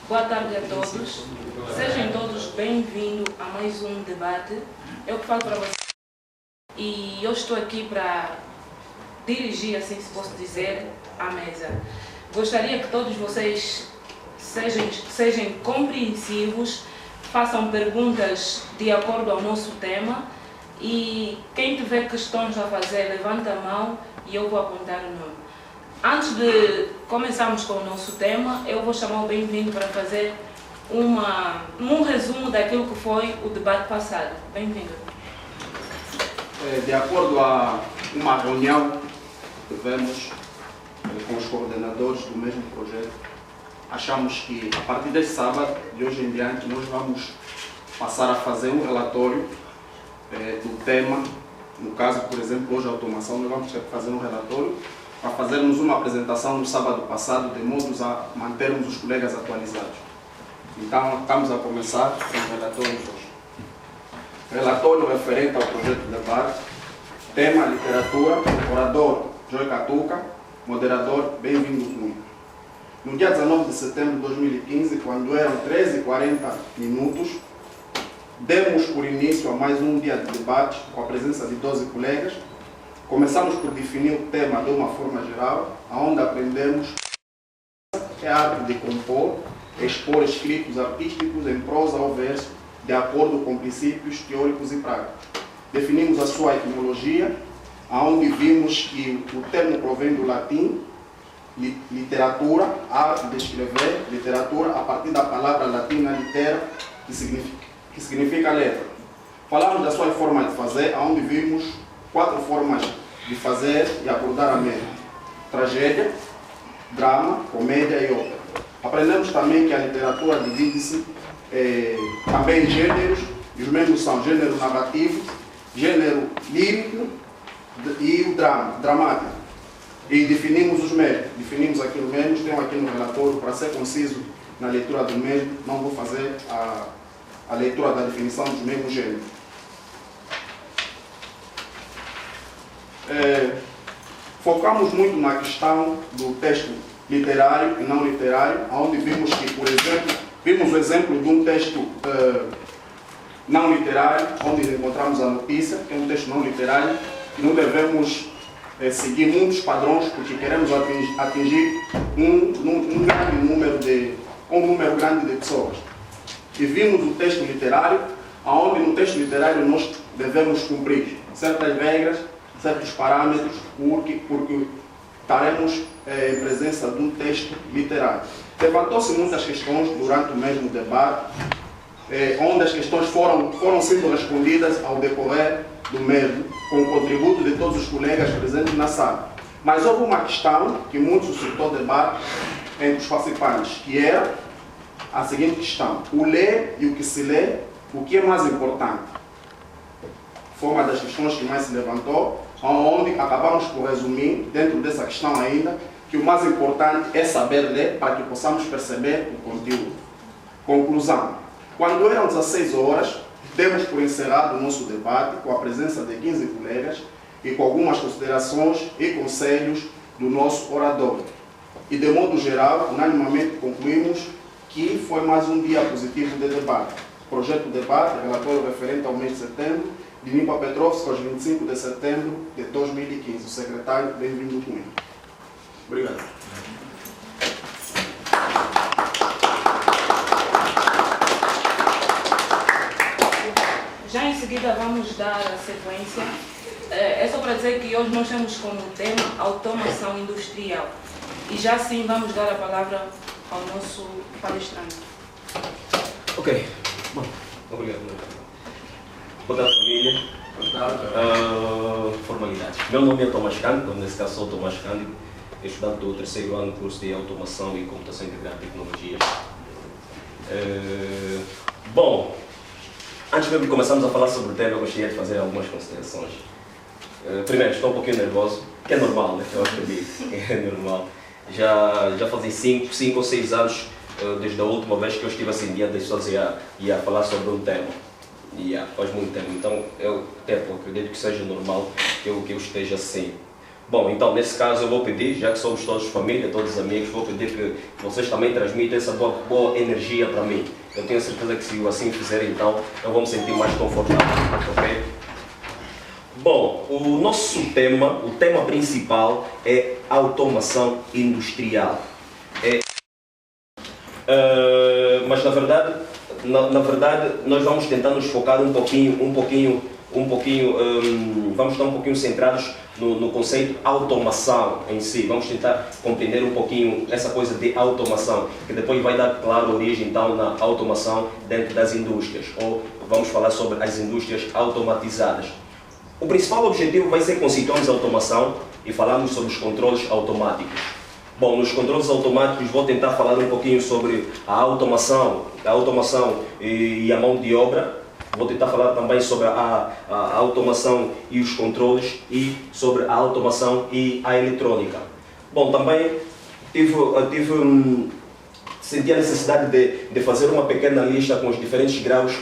Boa tarde a todos. Sejam todos bem-vindos a mais um debate. Eu que falo para vocês e eu estou aqui para dirigir, assim se posso dizer, a mesa. Gostaria que todos vocês sejam compreensivos, façam perguntas de acordo ao nosso tema e quem tiver questões a fazer, levanta a mão e eu vou apontar o nome. Antes de começarmos com o nosso tema, eu vou chamar o bem-vindo para fazer um resumo daquilo que foi o debate passado. Bem-vindo. De acordo a uma reunião que tivemos com os coordenadores do mesmo projeto, achamos que a partir deste sábado, de hoje em diante, nós vamos passar a fazer um relatório do tema. No caso, por exemplo, hoje a automação, nós vamos ter que fazer um relatório para fazermos uma apresentação no sábado passado, de modo a mantermos os colegas atualizados. Então, estamos a começar com os relatórios hoje. Relatório referente ao projeto de debate, tema literatura, orador Joy Catuca, moderador Bem-vindo Cunha. No dia 19 de setembro de 2015, quando eram 13h40, demos por início a mais um dia de debate com a presença de 12 colegas. Começamos por definir o tema de uma forma geral, onde aprendemos a arte de compor, expor escritos artísticos em prosa ou verso, de acordo com princípios teóricos e práticos. Definimos a sua etimologia, onde vimos que o termo provém do latim, literatura, arte de escrever, literatura, a partir da palavra latina litera, que significa letra. Falamos da sua forma de fazer, onde vimos 4 formas de fazer e abordar a mesma: tragédia, drama, comédia e ópera. Aprendemos também que a literatura divide-se também em gêneros, e os mesmos são gênero narrativo, gênero lírico e o drama, dramático. E definimos os mesmos, definimos aquilo mesmo, tenho aqui no relatório, para ser conciso na leitura do mesmo, não vou fazer a leitura da definição dos mesmos gêneros. Focamos muito na questão do texto literário e não literário, onde vimos que, por exemplo, vimos o exemplo de um texto não literário, onde encontramos a notícia, que é um texto não literário, e não devemos seguir muitos padrões, porque queremos atingir um número grande de pessoas. E vimos o texto literário, onde no texto literário nós devemos cumprir certas regras, certos parâmetros, porque estaremos em presença de um texto literário. Levantou-se muitas questões durante o mesmo debate, onde as questões foram sendo respondidas ao decorrer do mesmo, com o contributo de todos os colegas presentes na sala. Mas houve uma questão que muito suscitou debate entre os participantes, que era a seguinte questão: o ler e o que se lê, o que é mais importante? Foi uma das questões que mais se levantou, onde acabamos por resumir, dentro dessa questão ainda, que o mais importante é saber ler para que possamos perceber o conteúdo. Conclusão: quando eram 16 horas, demos por encerrado o nosso debate com a presença de 15 colegas e com algumas considerações e conselhos do nosso orador. E de modo geral, unanimemente concluímos que foi mais um dia positivo de debate. Projeto de debate, relatório referente ao mês de setembro, de Nipa Petrovski, aos 25 de setembro de 2015. O secretário, Bem-vindo Cunha. Obrigado. Já em seguida vamos dar a sequência. É só para dizer que hoje nós temos como tema automação industrial. E já sim vamos dar a palavra ao nosso palestrante. Ok. Bom, obrigado. Boa tarde, família. Boa tarde. Formalidades. Meu nome é Tomás Cândido, nesse caso sou Tomás Cândido, estudante do 3º ano do curso de Automação e Computação Integrada e Tecnologias. Bom, antes mesmo de começarmos a falar sobre o tema, eu gostaria de fazer algumas considerações. Primeiro, estou um pouquinho nervoso, que é normal, né? Eu acredito, é normal. Já fazem 5 ou 6 anos desde a última vez que eu estive assim diante das pessoas e a falar sobre um tema. Faz muito tempo, então eu acredito que seja normal que eu esteja assim. Bom, então nesse caso eu vou pedir, já que somos todos família, todos amigos, vou pedir que vocês também transmitam essa boa energia para mim. Eu tenho certeza que se eu assim fizer, então eu vou me sentir mais confortável, ok? Bom, o nosso tema, o tema principal é automação industrial. Mas na verdade nós vamos tentar nos focar vamos estar um pouquinho centrados no conceito automação em si. Vamos tentar compreender um pouquinho essa coisa de automação, que depois vai dar, claro, origem então na automação dentro das indústrias, ou vamos falar sobre as indústrias automatizadas. O principal objetivo vai ser que conceituamos a automação e falarmos sobre os controles automáticos. Bom, nos controles automáticos vou tentar falar um pouquinho sobre a automação e a mão de obra. Vou tentar falar também sobre a automação e os controles e sobre a automação e a eletrônica. Bom, também senti a necessidade de fazer uma pequena lista com os diferentes graus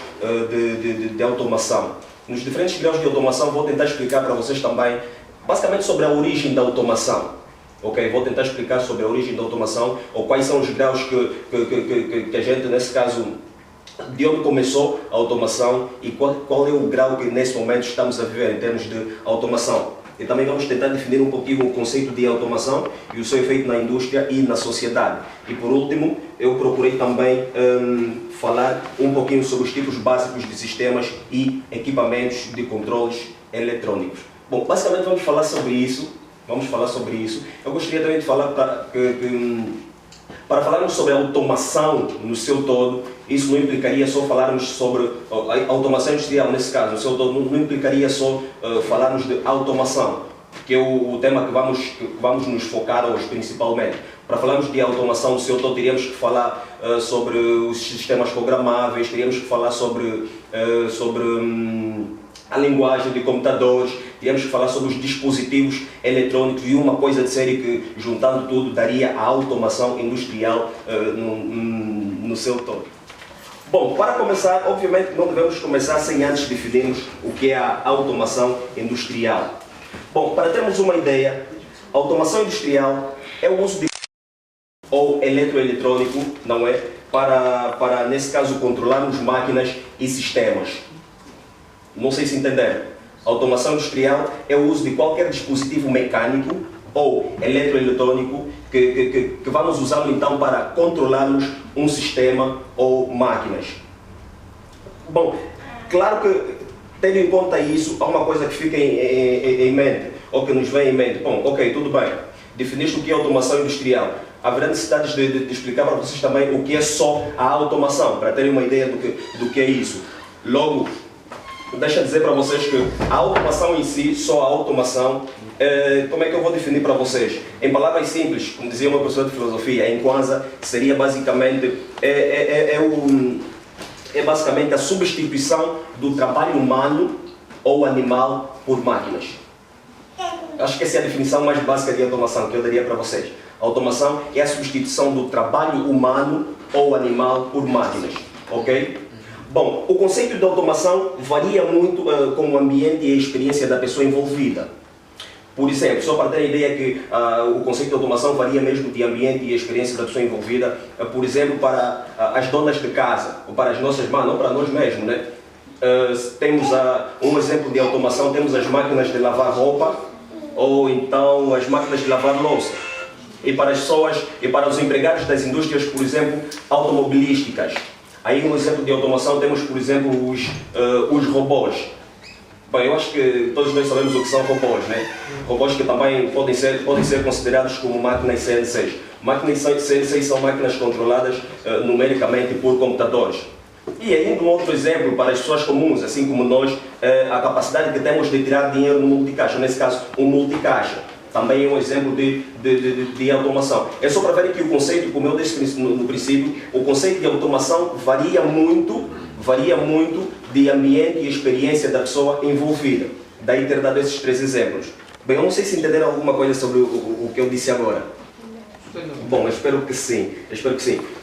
de automação. Nos diferentes graus de automação vou tentar explicar para vocês também, basicamente, sobre a origem da automação. Ok, vou tentar explicar sobre a origem da automação, ou quais são os graus que a gente, nesse caso, de onde começou a automação e qual é o grau que nesse momento estamos a viver em termos de automação. E também vamos tentar definir um pouquinho o conceito de automação e o seu efeito na indústria e na sociedade. E por último, eu procurei também falar um pouquinho sobre os tipos básicos de sistemas e equipamentos de controles eletrônicos. Bom, basicamente vamos falar sobre isso. Eu gostaria também de falar para falarmos sobre a automação no seu todo. Isso não implicaria só falarmos sobre a automação industrial, nesse caso, no seu todo, não implicaria só falarmos de automação, que é o tema que vamos nos focar hoje, principalmente. Para falarmos de automação no seu todo, teríamos que falar sobre os sistemas programáveis, teríamos que falar sobre a linguagem de computadores, teríamos que falar sobre os dispositivos eletrônicos e uma coisa de série que, juntando tudo, daria a automação industrial no seu todo. Bom, para começar, obviamente não devemos começar sem antes definirmos o que é a automação industrial. Bom, para termos uma ideia, a automação industrial é o uso de ou eletroeletrônico, não é? Para, nesse caso, controlarmos máquinas e sistemas. Não sei se entenderam. A automação industrial é o uso de qualquer dispositivo mecânico ou eletroeletrônico que vamos usá-lo então para controlarmos um sistema ou máquinas. Bom, claro que, tendo em conta isso, há uma coisa que fica em mente, ou que nos vem em mente. Bom, ok, tudo bem, definiste o que é automação industrial. Haverá necessidade de explicar para vocês também o que é só a automação, para terem uma ideia do que é isso. Logo, deixa eu dizer para vocês que a automação em si, só a automação, como é que eu vou definir para vocês? Em palavras simples, como dizia uma professora de filosofia, em Kwanzaa, seria basicamente basicamente a substituição do trabalho humano ou animal por máquinas. Acho que essa é a definição mais básica de automação que eu daria para vocês. A automação é a substituição do trabalho humano ou animal por máquinas, ok? Bom, o conceito de automação varia muito com o ambiente e a experiência da pessoa envolvida. Por exemplo, só para ter a ideia que o conceito de automação varia mesmo de ambiente e a experiência da pessoa envolvida, por exemplo, para as donas de casa, ou para as nossas mães, não para nós mesmos, né? Temos um exemplo de automação, temos as máquinas de lavar roupa, ou então as máquinas de lavar louça. E para as pessoas e para os empregados das indústrias, por exemplo, automobilísticas. Aí, um exemplo de automação, temos, por exemplo, os robôs. Bem, eu acho que todos nós sabemos o que são robôs, né? Robôs que também podem ser considerados como máquinas CNCs. Máquinas CNCs são máquinas controladas numericamente por computadores. E ainda um outro exemplo para as pessoas comuns, assim como nós, a capacidade que temos de tirar dinheiro no multicaixa, nesse caso, um multicaixa. Também é um exemplo de automação. É só para ver que o conceito, como eu disse no princípio, o conceito de automação varia muito de ambiente e experiência da pessoa envolvida. Daí ter dado esses 3 exemplos. Bem, eu não sei se entenderam alguma coisa sobre o que eu disse agora. Bom, eu espero que sim.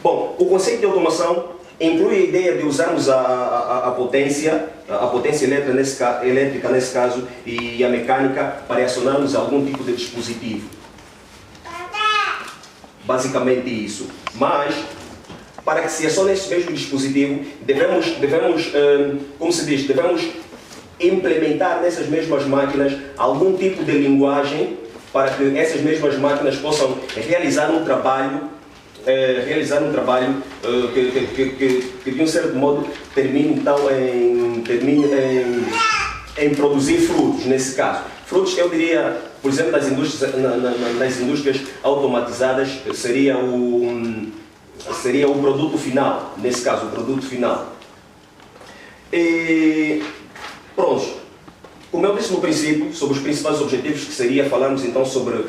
Bom, o conceito de automação inclui a ideia de usarmos a potência elétrica nesse caso e a mecânica para acionarmos algum tipo de dispositivo. Basicamente isso. Mas, para que se acione esse mesmo dispositivo, devemos como se diz, devemos implementar nessas mesmas máquinas algum tipo de linguagem para que essas mesmas máquinas possam realizar um trabalho que de um certo modo termine então em produzir frutos, nesse caso. Frutos, eu diria, por exemplo, nas indústrias automatizadas, seria o produto final, nesse caso, o produto final. E pronto. Como eu disse no princípio, sobre os principais objetivos, que seria falarmos então sobre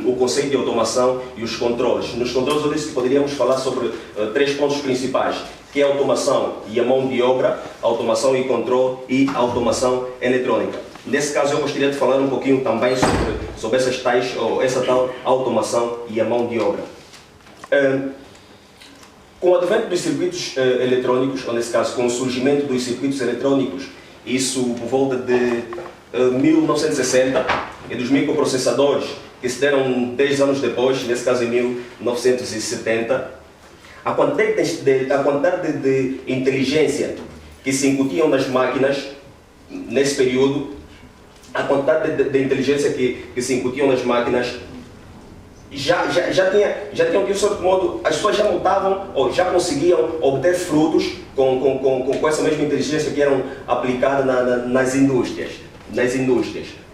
o conceito de automação e os controles. Nos controles eu disse que poderíamos falar sobre 3 pontos principais, que é a automação e a mão de obra, automação e controle e a automação eletrônica. Nesse caso eu gostaria de falar um pouquinho também sobre essa tal automação e a mão de obra. Com o advento dos circuitos eletrônicos, ou nesse caso com o surgimento dos circuitos eletrônicos, isso por volta de 1960, e dos microprocessadores, que se deram 10 anos depois, nesse caso em 1970, a quantidade de inteligência que se incutiam nas máquinas, nesse período, a quantidade de inteligência que se incutiam nas máquinas, já tinham, de um certo modo, as pessoas já montavam ou já conseguiam obter frutos com essa mesma inteligência que eram aplicadas nas indústrias.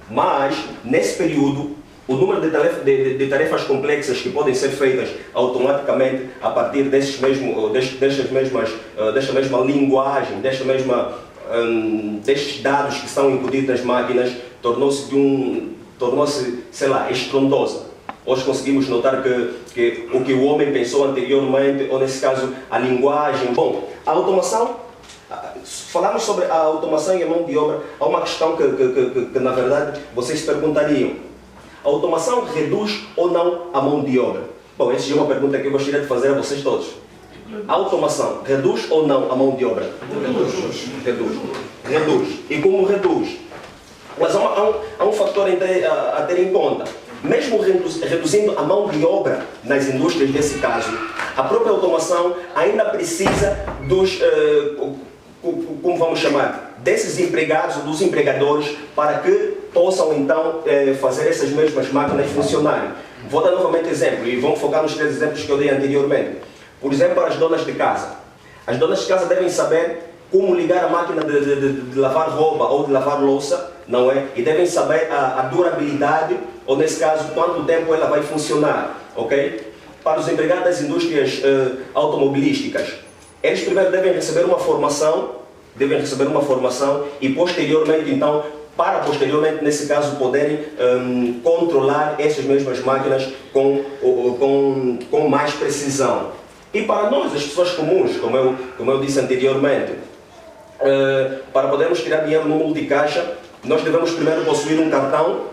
Mas, nesse período, o número de tarefas complexas que podem ser feitas automaticamente a partir desta mesma linguagem, destes dados que são incutidos nas máquinas, tornou-se, sei lá, estrondosa. Hoje conseguimos notar que o que o homem pensou anteriormente, ou nesse caso a linguagem. Bom, a automação, falamos sobre a automação e a mão de obra, há uma questão que na verdade vocês se perguntariam: a automação reduz ou não a mão de obra? Bom, essa é uma pergunta que eu gostaria de fazer a vocês todos. A automação reduz ou não a mão de obra? Reduz. E como reduz? Mas há um fator a ter em conta. Mesmo reduzindo a mão de obra nas indústrias, nesse caso, a própria automação ainda precisa como vamos chamar, desses empregados, dos empregadores, para que possam então fazer essas mesmas máquinas funcionarem. Vou dar novamente exemplo, e vamos focar nos 3 exemplos que eu dei anteriormente. Por exemplo, para as donas de casa. As donas de casa devem saber como ligar a máquina de lavar roupa ou de lavar louça, não é? E devem saber a durabilidade, ou nesse caso, quanto tempo ela vai funcionar, ok? Para os empregados das indústrias automobilísticas, eles primeiro devem receber uma formação e posteriormente, então, para posteriormente, nesse caso, poderem controlar essas mesmas máquinas com mais precisão. E para nós, as pessoas comuns, como eu disse anteriormente, para podermos tirar dinheiro no multicaixa, nós devemos primeiro possuir um cartão,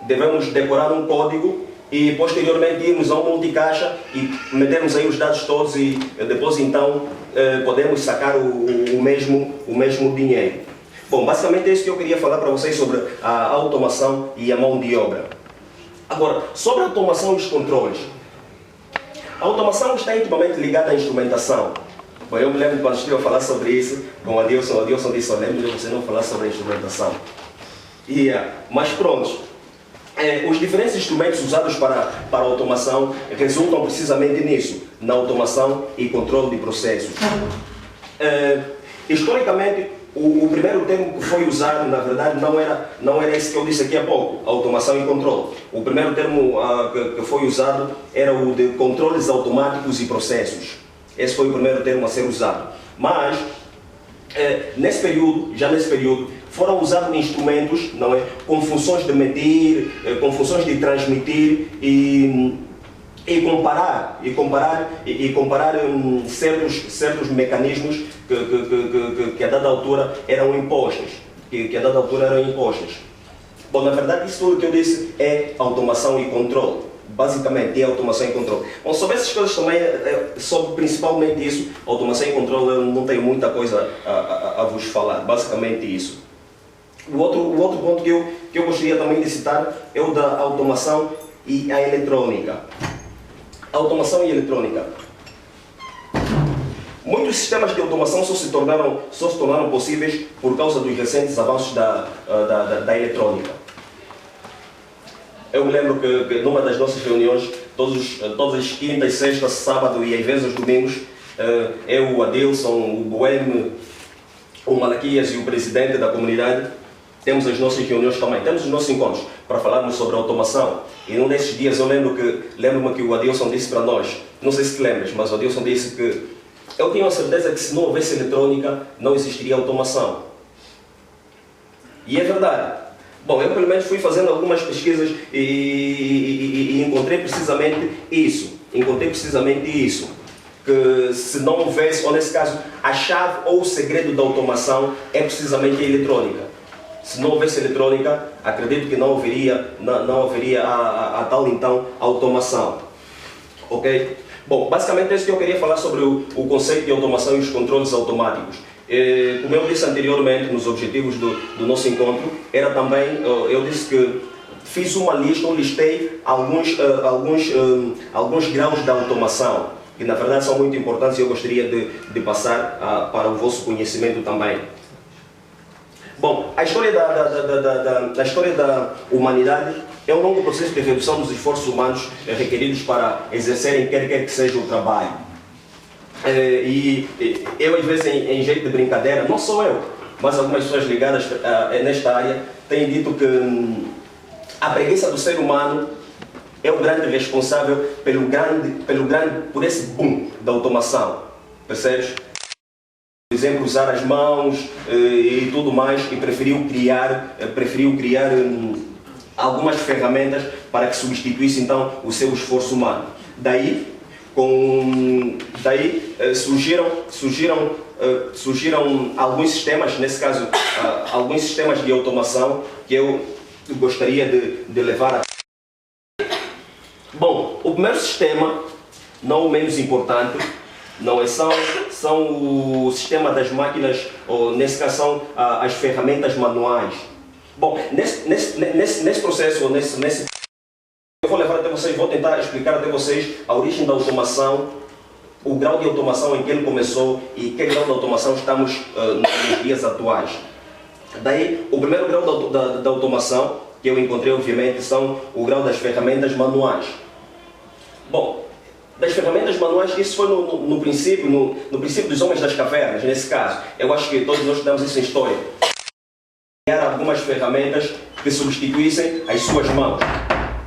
devemos decorar um código e posteriormente irmos a um multicaixa e metermos aí os dados todos e depois então podemos sacar o mesmo dinheiro. Bom, basicamente é isso que eu queria falar para vocês sobre a automação e a mão de obra. Agora, sobre a automação e os controles. A automação está intimamente ligada à instrumentação. Bom, eu me lembro quando estive a falar sobre isso com o Adilson disse: eu lembro de você não falar sobre a instrumentação. Mas pronto, os diferentes instrumentos usados para a automação resultam precisamente nisso, na automação e controle de processos. Historicamente, o primeiro termo que foi usado, na verdade, não era esse que eu disse aqui há pouco, automação e controle. O primeiro termo que foi usado era o de controles automáticos e processos. Esse foi o primeiro termo a ser usado. Mas, já nesse período, foram usados instrumentos, não é, com funções de medir, com funções de transmitir e comparar certos mecanismos que a dada altura eram impostos. Bom, na verdade, isso tudo que eu disse é automação e controle. basicamente é automação e controle. Bom, sobre essas coisas também, sobre principalmente isso, automação e controle, eu não tenho muita coisa a vos falar, basicamente isso. O outro ponto que eu gostaria também de citar é o da automação e a eletrônica. Automação e eletrônica. Muitos sistemas de automação só se tornaram possíveis por causa dos recentes avanços da eletrônica. Eu me lembro que numa das nossas reuniões, todas as quintas, sextas, sábado e às vezes os domingos, eu, o Adilson, o Boêmio, o Malaquias e o presidente da comunidade, temos as nossas reuniões também, temos os nossos encontros para falarmos sobre automação. E num desses dias eu lembro-me que o Adilson disse para nós, não sei se te lembras, mas o Adilson disse que eu tinha a certeza que se não houvesse eletrônica, não existiria automação. E é verdade. Bom, eu pelo menos fui fazendo algumas pesquisas e encontrei precisamente isso. Que se não houvesse, ou nesse caso, a chave ou o segredo da automação é precisamente a eletrônica. Se não houvesse eletrônica, acredito que não haveria a tal então automação. Ok? Bom, basicamente é isso que eu queria falar sobre o conceito de automação e os controles automáticos. Como eu disse anteriormente, nos objetivos do nosso encontro, era também, eu disse que fiz uma lista, eu listei alguns graus de automação, que na verdade são muito importantes e eu gostaria de passar para o vosso conhecimento também. Bom, a história da humanidade é um longo processo de redução dos esforços humanos requeridos para exercerem quer que seja o trabalho. E eu, às vezes, em jeito de brincadeira, não sou eu, mas algumas pessoas ligadas nesta área têm dito que a preguiça do ser humano é o grande responsável por esse boom da automação. Percebes? Por exemplo, usar as mãos e tudo mais, e preferiu criar algumas ferramentas para que substituísse então o seu esforço humano. Daí surgiram alguns sistemas, nesse caso, alguns sistemas de automação que eu gostaria de levar a... Bom, o primeiro sistema, não o menos importante, são o sistema das máquinas, ou nesse caso são as ferramentas manuais. Bom, nesse processo, eu vou levar até vocês, vou tentar explicar até vocês a origem da automação, o grau de automação em que ele começou e que grau de automação estamos nos dias atuais. Daí, o primeiro grau da automação que eu encontrei, obviamente, são o grau das ferramentas manuais. Bom, das ferramentas manuais, isso foi no princípio dos homens das cavernas, nesse caso. Eu acho que todos nós estudamos isso em história. Criar algumas ferramentas que substituíssem as suas mãos,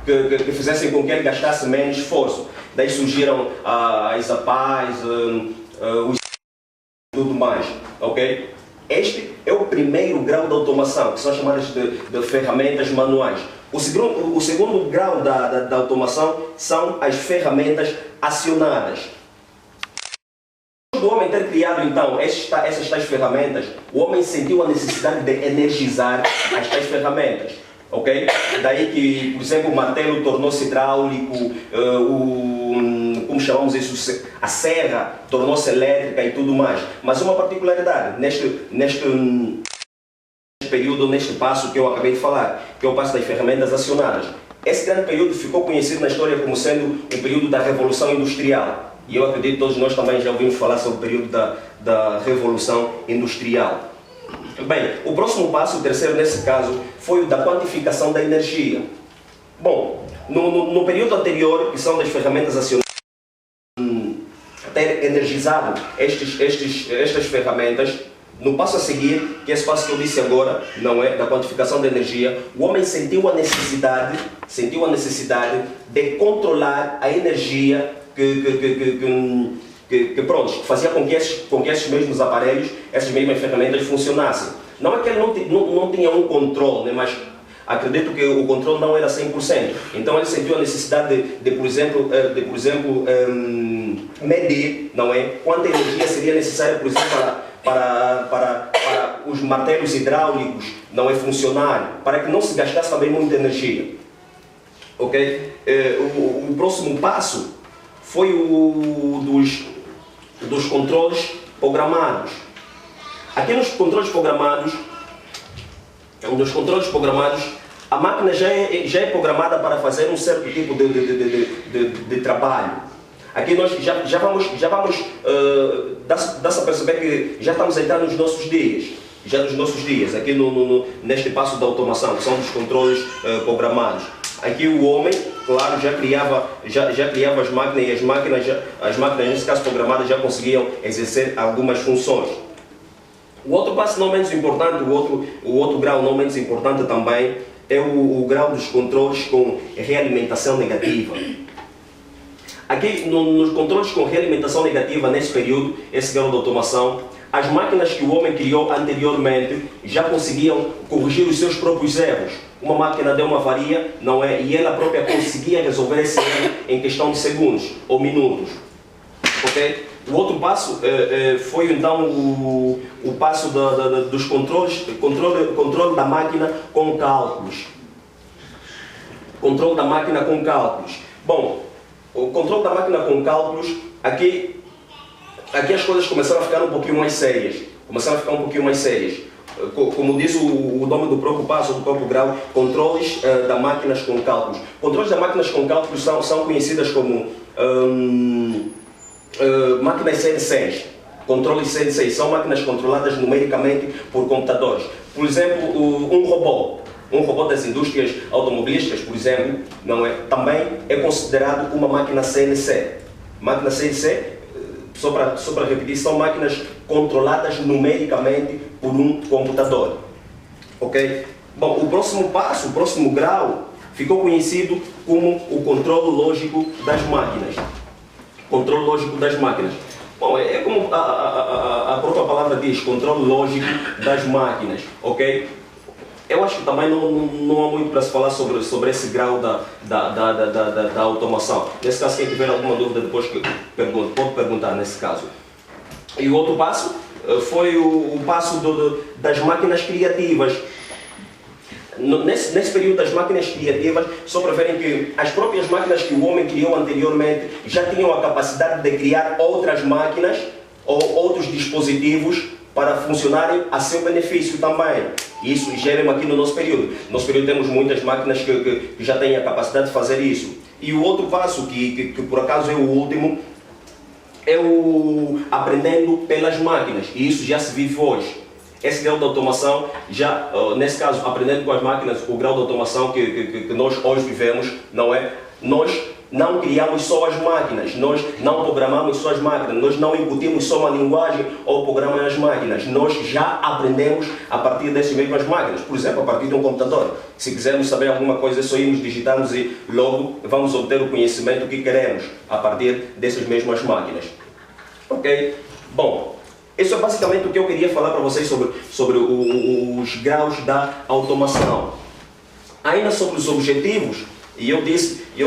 que fizessem com que ele gastasse menos esforço. Daí surgiram as apás, os tudo mais, ok? Este é o primeiro grau de automação, que são chamadas de ferramentas manuais. O segundo grau da automação são as ferramentas acionadas. Do homem ter criado então essas tais ferramentas, o homem sentiu a necessidade de energizar as tais ferramentas, ok? Daí que, por exemplo, o martelo tornou-se hidráulico, como chamamos isso, a serra tornou-se elétrica e tudo mais. Mas uma particularidade neste período, neste passo que eu acabei de falar, que é o passo das ferramentas acionadas. Esse grande período ficou conhecido na história como sendo o período da Revolução Industrial. E eu acredito que todos nós também já ouvimos falar sobre o período da Revolução Industrial. Bem, o próximo passo, o terceiro nesse caso, foi o da quantificação da energia. Bom, no período anterior, que são das ferramentas acionadas, ter energizado estas ferramentas, no passo a seguir, que é esse passo que eu disse agora, não é, da quantificação da energia, o homem sentiu a necessidade de controlar a energia que fazia com que esses mesmos aparelhos, essas mesmas ferramentas funcionassem. Não é que ele não tinha um controle, né, mas acredito que o controle não era 100%. Então ele sentiu a necessidade de por exemplo, medir, não é, quanta energia seria necessária, por exemplo, para os martelos hidráulicos não é funcionar, para que não se gastasse também muita energia. Ok? O próximo passo foi o dos controles programados. Aqui nos controles programados, a máquina já é programada para fazer um certo tipo de trabalho. Aqui nós já vamos dá-se a perceber que já estamos a entrar nos nossos dias, aqui neste passo da automação, que são dos controles programados. Aqui o homem, claro, já criava as máquinas, e as máquinas nesse caso programadas já conseguiam exercer algumas funções. O outro passo não menos importante, o outro grau não menos importante também é o grau dos controles com realimentação negativa. Aqui nos controles com realimentação negativa, nesse período, esse grau de automação, as máquinas que o homem criou anteriormente já conseguiam corrigir os seus próprios erros. Uma máquina deu uma avaria, não é? E ela própria conseguia resolver esse erro em questão de segundos ou minutos. Ok? O outro passo foi então o passo dos controle da máquina com cálculos. Controle da máquina com cálculos. Bom, o controle da máquina com cálculos, aqui as coisas começaram a ficar um pouquinho mais sérias. Como diz o nome do próprio passo, do próprio grau, controles da máquinas com cálculos. Controles da máquinas com cálculos são conhecidas como máquinas CNCs. Controles CNCs são máquinas controladas numericamente por computadores. Por exemplo, um robô das indústrias automobilísticas, por exemplo, não é? Também é considerado uma máquina CNC. Máquina CNC, só para repetir, são máquinas controladas numericamente por um computador. Ok? Bom, o próximo passo, o próximo grau, ficou conhecido como o controle lógico das máquinas. Controle lógico das máquinas. Bom, é como a própria palavra diz, controle lógico das máquinas. Ok? Eu acho que também não há muito para se falar sobre esse grau da automação. Nesse caso, quem tiver alguma dúvida depois pode perguntar nesse caso. E o outro passo foi o passo das máquinas criativas. Nesse período das máquinas criativas, só para verem que as próprias máquinas que o homem criou anteriormente já tinham a capacidade de criar outras máquinas ou outros dispositivos para funcionarem a seu benefício também. Isso gera aqui no nosso período. No nosso período temos muitas máquinas que já têm a capacidade de fazer isso. E o outro passo, que por acaso é o último, é o aprendendo pelas máquinas. E isso já se vive hoje. Esse grau de automação, já, nesse caso, aprendendo com as máquinas, o grau de automação que nós hoje vivemos, não é? Nós não criamos só as máquinas, nós não programamos só as máquinas, nós não incutimos só uma linguagem ou programa nas máquinas, nós já aprendemos a partir dessas mesmas máquinas, por exemplo, a partir de um computador. Se quisermos saber alguma coisa, é só irmos, digitamos e logo vamos obter o conhecimento que queremos a partir dessas mesmas máquinas. Ok? Bom, isso é basicamente o que eu queria falar para vocês sobre os graus da automação. Ainda sobre os objetivos, e eu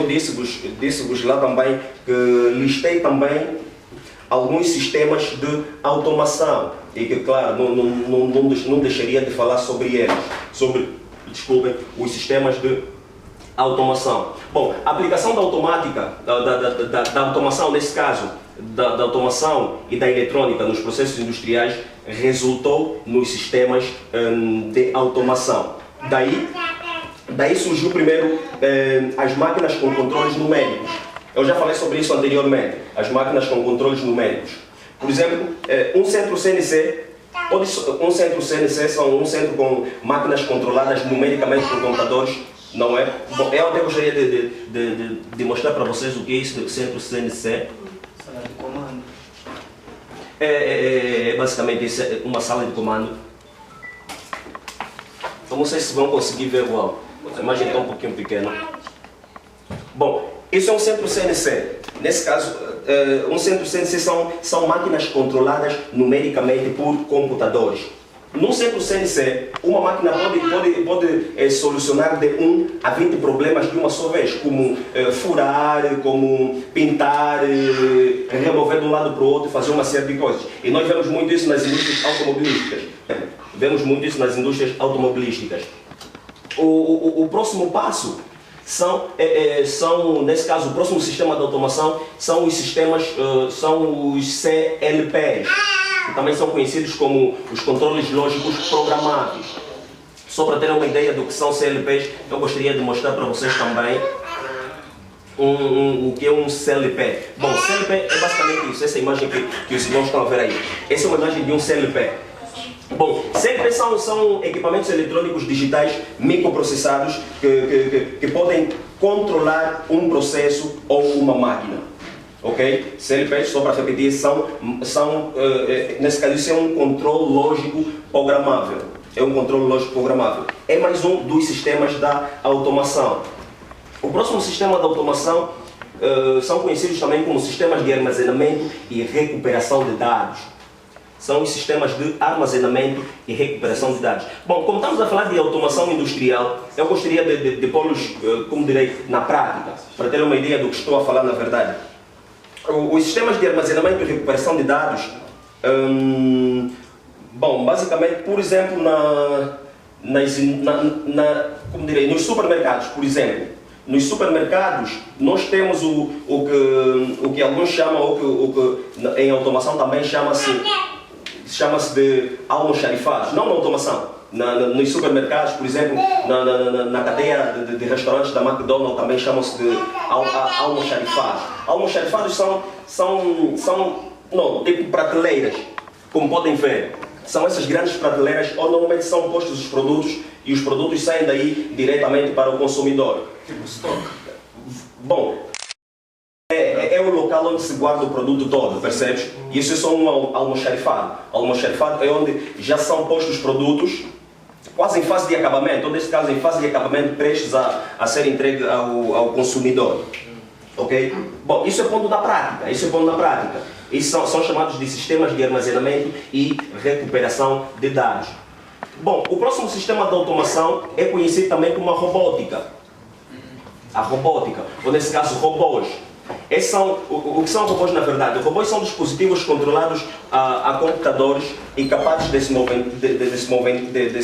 disse-vos lá também que listei também alguns sistemas de automação e que, claro, não deixaria de falar sobre eles, desculpem, os sistemas de automação. Bom, a aplicação da automática, da automação nesse caso, da automação e da eletrônica nos processos industriais resultou nos sistemas de automação. Daí surgiu primeiro as máquinas com controles numéricos. Eu já falei sobre isso anteriormente, as máquinas com controles numéricos. Por exemplo, um centro CNC são um centro com máquinas controladas numericamente por computadores, não é? Bom, eu até gostaria de mostrar para vocês o que é isso do centro CNC. Sala de comando. É basicamente isso, uma sala de comando. Então não sei se vão conseguir ver igual. A imagem está um pouquinho pequena. Bom, isso é um centro CNC. Nesse caso, um centro CNC são máquinas controladas numericamente por computadores. Num centro CNC, uma máquina pode solucionar de 1 a 20 problemas de uma só vez, como furar, como pintar, remover de um lado para o outro, fazer uma série de coisas. E nós vemos muito isso nas indústrias automobilísticas. O próximo passo nesse caso, o próximo sistema de automação são os sistemas, são os CLPs, que também são conhecidos como os controles lógicos programáveis. Só para terem uma ideia do que são CLPs, eu gostaria de mostrar para vocês também o que é um CLP. Bom, CLP é basicamente isso, essa imagem que os irmãos estão a ver aí. Essa é uma imagem de um CLP. Bom, CLP são equipamentos eletrônicos digitais microprocessados que podem controlar um processo ou uma máquina. Ok? CLPs, só para repetir, nesse caso, isso é um controle lógico programável. É um controle lógico programável. É mais um dos sistemas da automação. O próximo sistema de automação são conhecidos também como sistemas de armazenamento e recuperação de dados. São os sistemas de armazenamento e recuperação de dados. Bom, como estamos a falar de automação industrial, eu gostaria de pô-los, como direi, na prática, para ter uma ideia do que estou a falar na verdade. Os sistemas de armazenamento e recuperação de dados, bom, basicamente, por exemplo, como direi, nos supermercados, por exemplo. Nos supermercados, nós temos o que alguns chamam, o que em automação também chama-se de almoxarifados, não na automação. Nos supermercados, por exemplo, na cadeia de restaurantes da McDonald's também chamam-se de almoxarifados. Almoxarifados são tipo prateleiras, como podem ver. São essas grandes prateleiras onde normalmente são postos os produtos e os produtos saem daí diretamente para o consumidor. Tipo estoque. Bom, é o local onde se guarda o produto todo, percebes? E isso é só um almoxarifado. Almoxarifado é onde já são postos os produtos quase em fase de acabamento, ou neste caso em fase de acabamento prestes a ser entregue ao consumidor. Ok? Bom, isso é ponto da prática. Isso são chamados de sistemas de armazenamento e recuperação de dados. Bom, o próximo sistema de automação é conhecido também como a robótica. A robótica, ou nesse caso robôs. O que são robôs na verdade? Os robôs são dispositivos controlados a computadores e capazes de se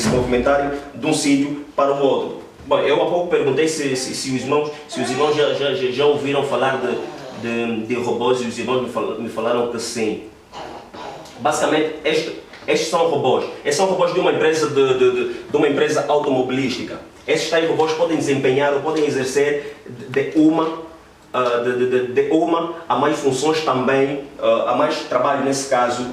movimentarem de um sítio para o outro. Bom, eu há pouco perguntei se os irmãos já ouviram falar de robôs e os irmãos me falaram que sim. Basicamente, estes são robôs. Estes são robôs de uma empresa, de uma empresa automobilística. Estes tais robôs podem desempenhar ou podem exercer de uma a mais funções também, a mais trabalho nesse caso,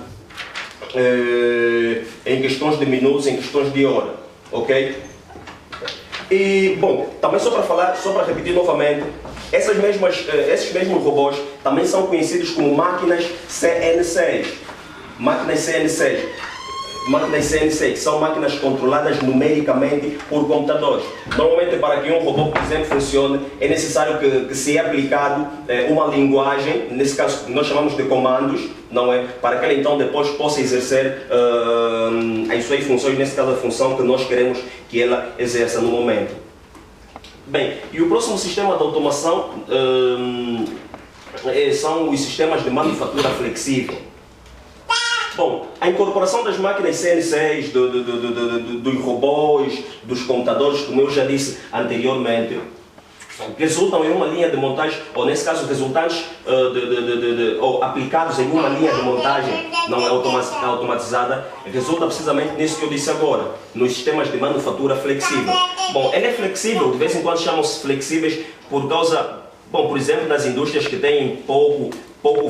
em questões de minutos, em questões de hora. Ok? E, bom, também só para repetir novamente, esses mesmos robôs também são conhecidos como máquinas CNCs. Máquinas CNC, que são máquinas controladas numericamente por computadores. Normalmente, para que um robô, por exemplo, funcione, é necessário que se aplicado uma linguagem, nesse caso nós chamamos de comandos, não é? Para que ele então depois possa exercer as suas funções, nesse caso a função que nós queremos que ela exerça no momento. Bem, e o próximo sistema de automação são os sistemas de manufatura flexível. Bom, a incorporação das máquinas CNCs, dos robôs, dos computadores, como eu já disse anteriormente, resultam em uma linha de montagem, ou nesse caso resultantes ou aplicados em uma linha de montagem não automatizada, resulta precisamente nisso que eu disse agora, nos sistemas de manufatura flexível. Bom, ele é flexível, de vez em quando chamam-se flexíveis por causa, bom, por exemplo, nas indústrias que têm pouco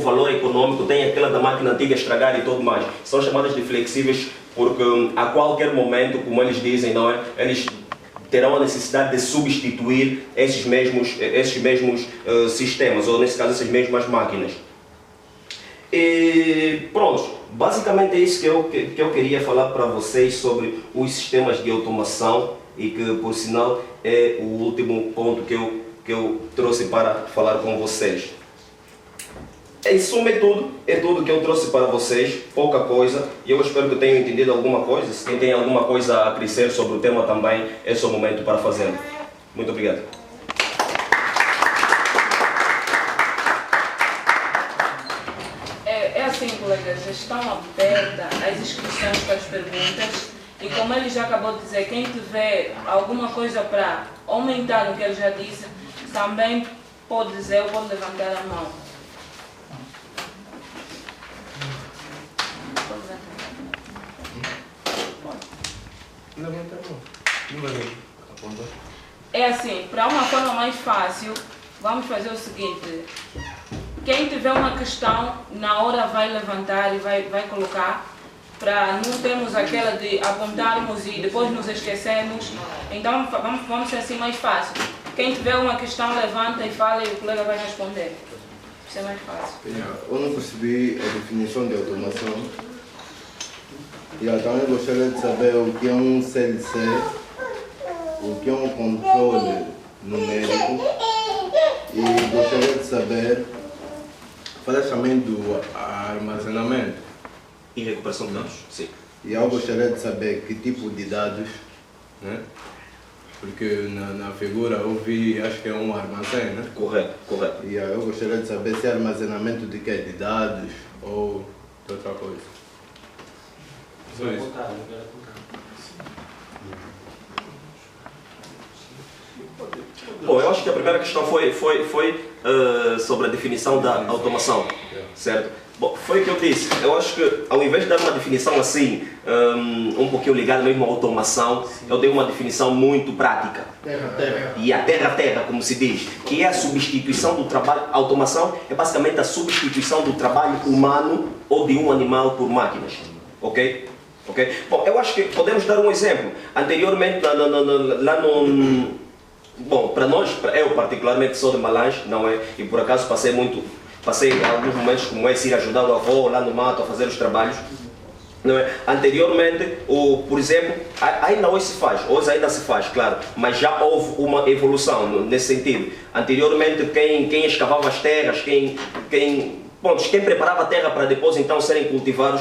valor econômico, tem aquela da máquina antiga estragar e tudo mais. São chamadas de flexíveis porque a qualquer momento, como eles dizem, não é? Eles terão a necessidade de substituir esses mesmos sistemas, ou nesse caso, essas mesmas máquinas. E pronto, basicamente é isso que eu queria falar para vocês sobre os sistemas de automação e que, por sinal, é o último ponto que eu trouxe para falar com vocês. Em suma, é tudo que eu trouxe para vocês, pouca coisa, e eu espero que tenham entendido alguma coisa. Se quem tem alguma coisa a acrescer sobre o tema também, esse é o momento para fazê-lo. Muito obrigado. É assim, colegas, estão abertas as inscrições para as perguntas, e como ele já acabou de dizer, quem tiver alguma coisa para aumentar no que ele já disse, também pode dizer ou pode levantar a mão. Levanta a mão. Não vai apontar. É assim, para uma forma mais fácil, vamos fazer o seguinte. Quem tiver uma questão, na hora vai levantar e vai colocar, para não termos aquela de apontarmos e depois nos esquecermos. Então vamos ser assim mais fácil. Quem tiver uma questão, levanta e fala e o colega vai responder. Isso é mais fácil. Eu não percebi a definição de automação. Também gostaria de saber o que é um CLC, o que é um controle numérico e gostaria de saber, falar também do armazenamento. E recuperação de dados? Sim. E eu gostaria de saber que tipo de dados, né? Porque na figura eu vi, acho que é um armazém, né? Correto, correto. E eu gostaria de saber se é armazenamento de quê? De dados ou de outra coisa. Só isso. Bom, eu acho que a primeira questão foi sobre a definição da automação, certo? Bom, foi o que eu disse. Eu acho que ao invés de dar uma definição assim, um pouquinho ligada mesmo à automação, eu dei uma definição muito prática. Terra. E a terra, como se diz, que é a substituição do trabalho. A automação é basicamente a substituição do trabalho humano ou de um animal por máquinas. Ok? Ok? Bom, eu acho que podemos dar um exemplo. Anteriormente, lá no... Bom, para nós, eu particularmente sou de Malange, não é? E por acaso passei alguns momentos como esse, ir ajudar o avô lá no mato a fazer os trabalhos. Não é? Anteriormente, por exemplo, ainda hoje se faz, hoje ainda se faz, claro, mas já houve uma evolução nesse sentido. Anteriormente, quem escavava as terras, quem preparava a terra para depois então serem cultivados,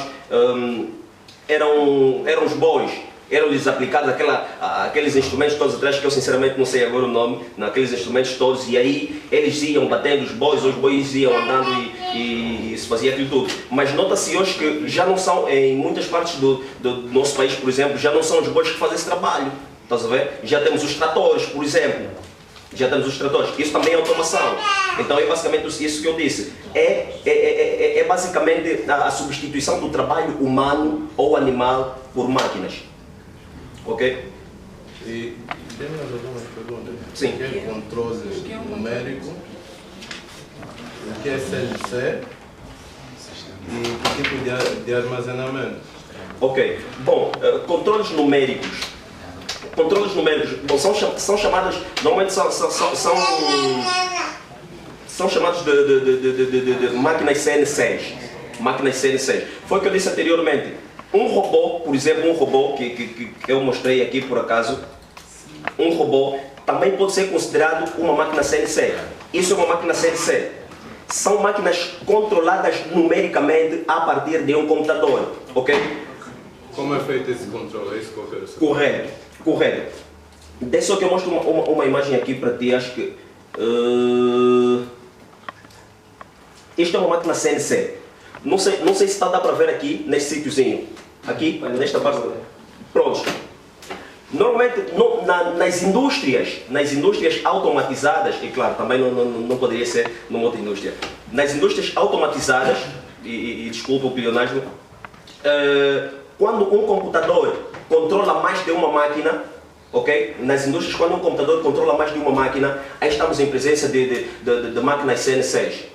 eram os bois. Eram-lhes aplicados aqueles instrumentos todos atrás, que eu sinceramente não sei agora o nome, naqueles instrumentos todos, e aí eles iam batendo os bois iam andando e se fazia aquilo tudo. Mas nota-se hoje que já não são, em muitas partes do nosso país, por exemplo, já não são os bois que fazem esse trabalho. Estás a ver? Já temos os tratores, por exemplo. Já temos os tratores. Isso também é automação. Então é basicamente isso que eu disse. É basicamente a substituição do trabalho humano ou animal por máquinas. Ok? E temos algumas perguntas. Sim. O que é controle numérico? O que é CLC? E que tipo de armazenamento? Ok. Bom, controles numéricos. Controles numéricos, bom, são chamadas, normalmente são chamados de máquinas CNCs. Máquinas CNCs. Foi o que eu disse anteriormente. Um robô, por exemplo, um robô que eu mostrei aqui por acaso, um robô também pode ser considerado uma máquina CNC. Isso é uma máquina CNC. São máquinas controladas numericamente a partir de um computador, ok? Como é feito esse controle? É isso que eu quero saber. Correto. Deixa só que eu mostro uma imagem aqui para ti, acho que... Isto é uma máquina CNC. Não sei se está dá para ver aqui, nesse sítiozinho. Aqui, nesta parte. Pronto. Normalmente, nas indústrias automatizadas, e claro, também não poderia ser numa outra indústria. Nas indústrias automatizadas, e desculpa o pleonasmo, quando um computador controla mais de uma máquina, ok? Nas indústrias, quando um computador controla mais de uma máquina, aí estamos em presença de máquinas CNCs.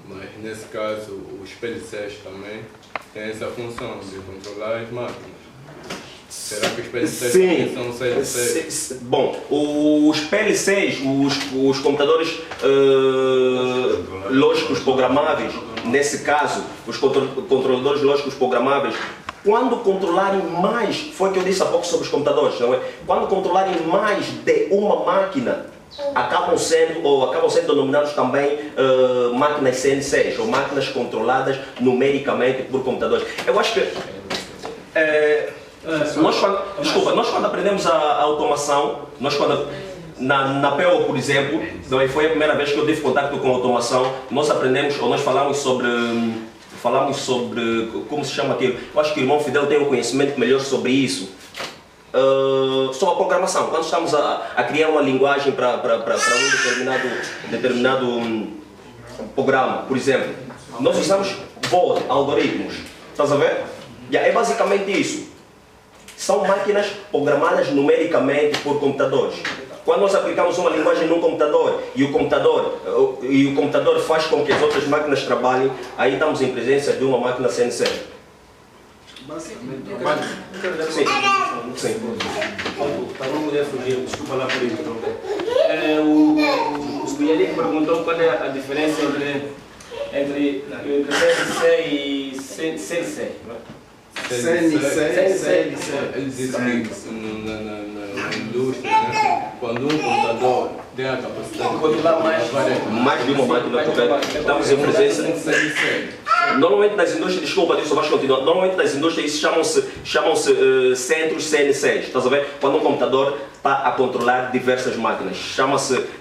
Mas nesse caso, os PLCs também têm essa função de controlar as máquinas. Será que os PLCs também são CNCs? Bom, os PLCs, os computadores lógicos programáveis, nesse caso, os controladores lógicos programáveis, quando controlarem mais, foi o que eu disse há pouco sobre os computadores, não é? Quando controlarem mais de uma máquina, acabam sendo denominados também máquinas CNCs, ou máquinas controladas numericamente por computadores. Eu acho que nós quando aprendemos a automação, na PO, por exemplo, foi a primeira vez que eu tive contato com a automação, nós aprendemos, ou nós falamos sobre, como se chama aquilo, eu acho que o irmão Fidel tem um conhecimento melhor sobre isso. só a programação. Quando estamos a criar uma linguagem para um determinado programa, por exemplo, nós usamos VOD, algoritmos. Estás a ver? É basicamente isso. São máquinas programadas numericamente por computadores. Quando nós aplicamos uma linguagem num computador e o computador faz com que as outras máquinas trabalhem, aí estamos em presença de uma máquina CNC. Basicamente, Sim. para não poder fugir, desculpa lá por interromper. O Yannick perguntou qual é a diferença entre CNC e CNC. CNC, eles dizem que na indústria, né? Quando um computador tem a capacidade de controlar mais de uma máquina, estamos em presença. Normalmente nas indústrias, desculpa, eu só vais continuar. Normalmente nas indústrias chamam-se centros CNCs, estás a ver? Quando um computador está a controlar diversas máquinas,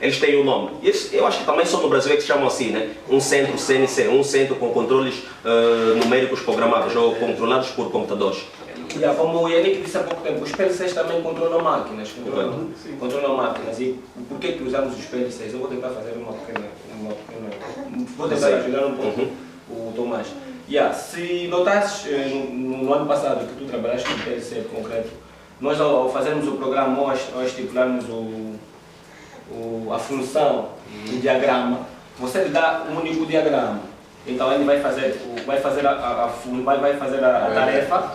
eles têm um nome. Eu acho que também só no Brasil é que se chamam assim, né? Um centro CNC, um centro com controles numéricos programáveis ou controlados por computadores. Como o Yannick disse há pouco tempo, os PLCs também controlam máquinas. Controlam máquinas. E por que usamos os PLCs? Eu vou tentar fazer uma pequena vou tentar ajudar um pouco o Tomás. Se notasses no ano passado que tu trabalhaste com PLC concreto, nós ao fazermos o programa, ao estipularmos a função do diagrama, você lhe dá um único diagrama. Então ele vai fazer a tarefa,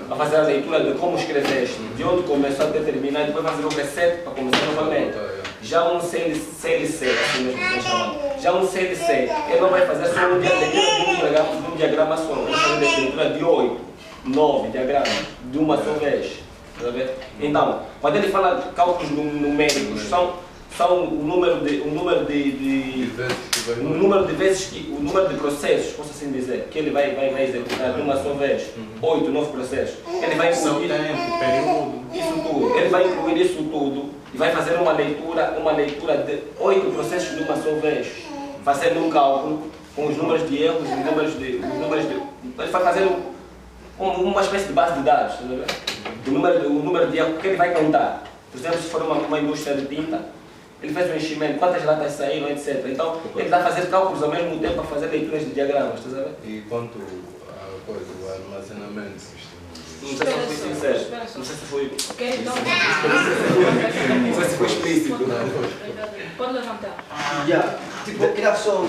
vai fazer a leitura de como escreveste, de onde começou até terminar, e depois vai fazer o reset para começar novamente. Já um CLC, assim mesmo chamado, já um CLC, ele não vai fazer só um diagrama só, ele vai fazer a leitura de 8, 9 diagramas, de uma só vez. Então, quando ele fala de cálculos numéricos, são o número de processos, posso assim dizer, que ele vai executar de uma só vez, 8, 9 processos. Ele vai incluir isso tudo. Ele vai incluir isso tudo e vai fazer uma leitura de 8 processos de uma só vez, fazendo um cálculo com os números de erros e números de ele vai fazer uma espécie de base de dados, o número de erros que ele vai contar. Por exemplo, se for uma indústria de tinta, ele faz um enchimento, quantas latas saíram, etc. Então, ele está a fazer cálculos ao mesmo tempo para fazer leituras de diagramas, estás a ver? E quanto ao armazenamento? Não sei se fui sincero, não sei se foi... Não sei se foi explícito. Pode levantar. Eu queria só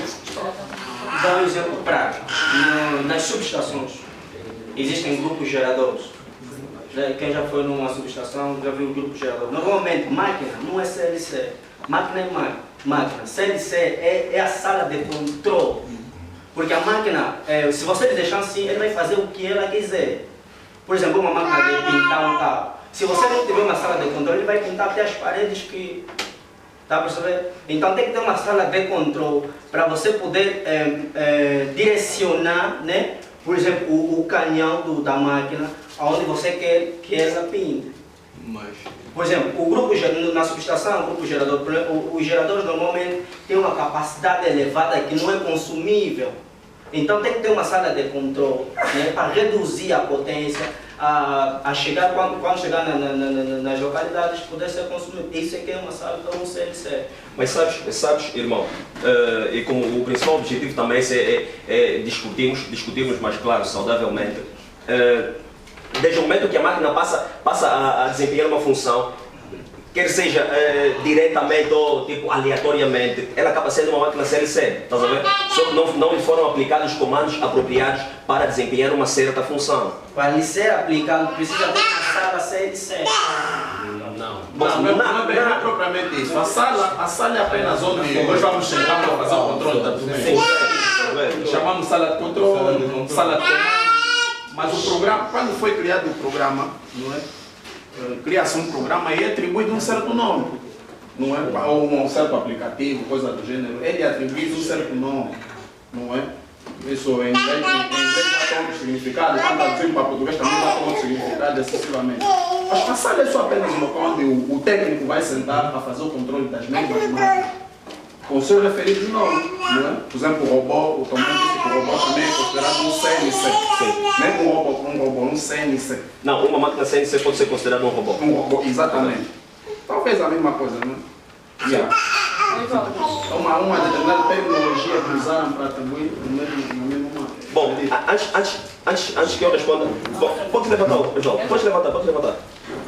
dar um exemplo prático. Nas subestações existem grupos geradores. Quem já foi numa subestação já viu o grupo gerador. Normalmente, máquina não é CLC. Máquina é máquina. CLC é a sala de controle. Porque a máquina, se você deixar assim, ele vai fazer o que ela quiser. Por exemplo, uma máquina de pintar um carro. Se você não tiver uma sala de controle, ele vai pintar até as paredes que... Tá a perceber? Então tem que ter uma sala de controle para você poder direcionar, né? Por exemplo, o canhão da máquina, aonde você quer que ela pinte. Por exemplo, na subestação, o grupo gerador, os geradores normalmente têm uma capacidade elevada que não é consumível. Então tem que ter uma sala de controle, né, para reduzir a potência, a chegar, quando chegar nas localidades, poder ser consumido. Isso é que é uma sala para um CLC. Mas sabes, irmão, e como o principal objetivo também é discutirmos mais claro, saudavelmente, desde o momento que a máquina passa a desempenhar uma função, quer seja diretamente ou tipo, aleatoriamente, ela acaba sendo uma máquina CLC, estás a ver? Só que não lhe foram aplicados comandos apropriados para desempenhar uma certa função. Para lhe ser aplicado, precisa ter uma sala CLC. Não é propriamente isso. A sala é apenas onde nós vamos chegar para fazer o controle da tudo. Chamamos sala de controle, sala de comando. Mas o programa, quando foi criado o programa, não é? Cria-se um programa e é atribuído um certo nome, não é? Ou um certo aplicativo, coisa do gênero, ele é atribuído um certo nome, não é? Isso em inglês dá todo o significado, quando traduzimos para português também dá todo o significado excessivamente. Mas a sala é só apenas um local onde o técnico vai sentar a fazer o controle das mesmas máquinas. com os seus referidos nomes, não é? Por exemplo, o robô, o Tomé disse que o robô também é considerado um CNC. Sim. Nem um robô, um CNC. Não, uma máquina CNC pode ser considerada um robô. Um robô, exatamente. Talvez a mesma coisa, não é? Yeah. Uma determinada tecnologia que usaram para atribuir no mesmo mapa. Bom, antes que eu responda, pode levantar, João, pode levantar.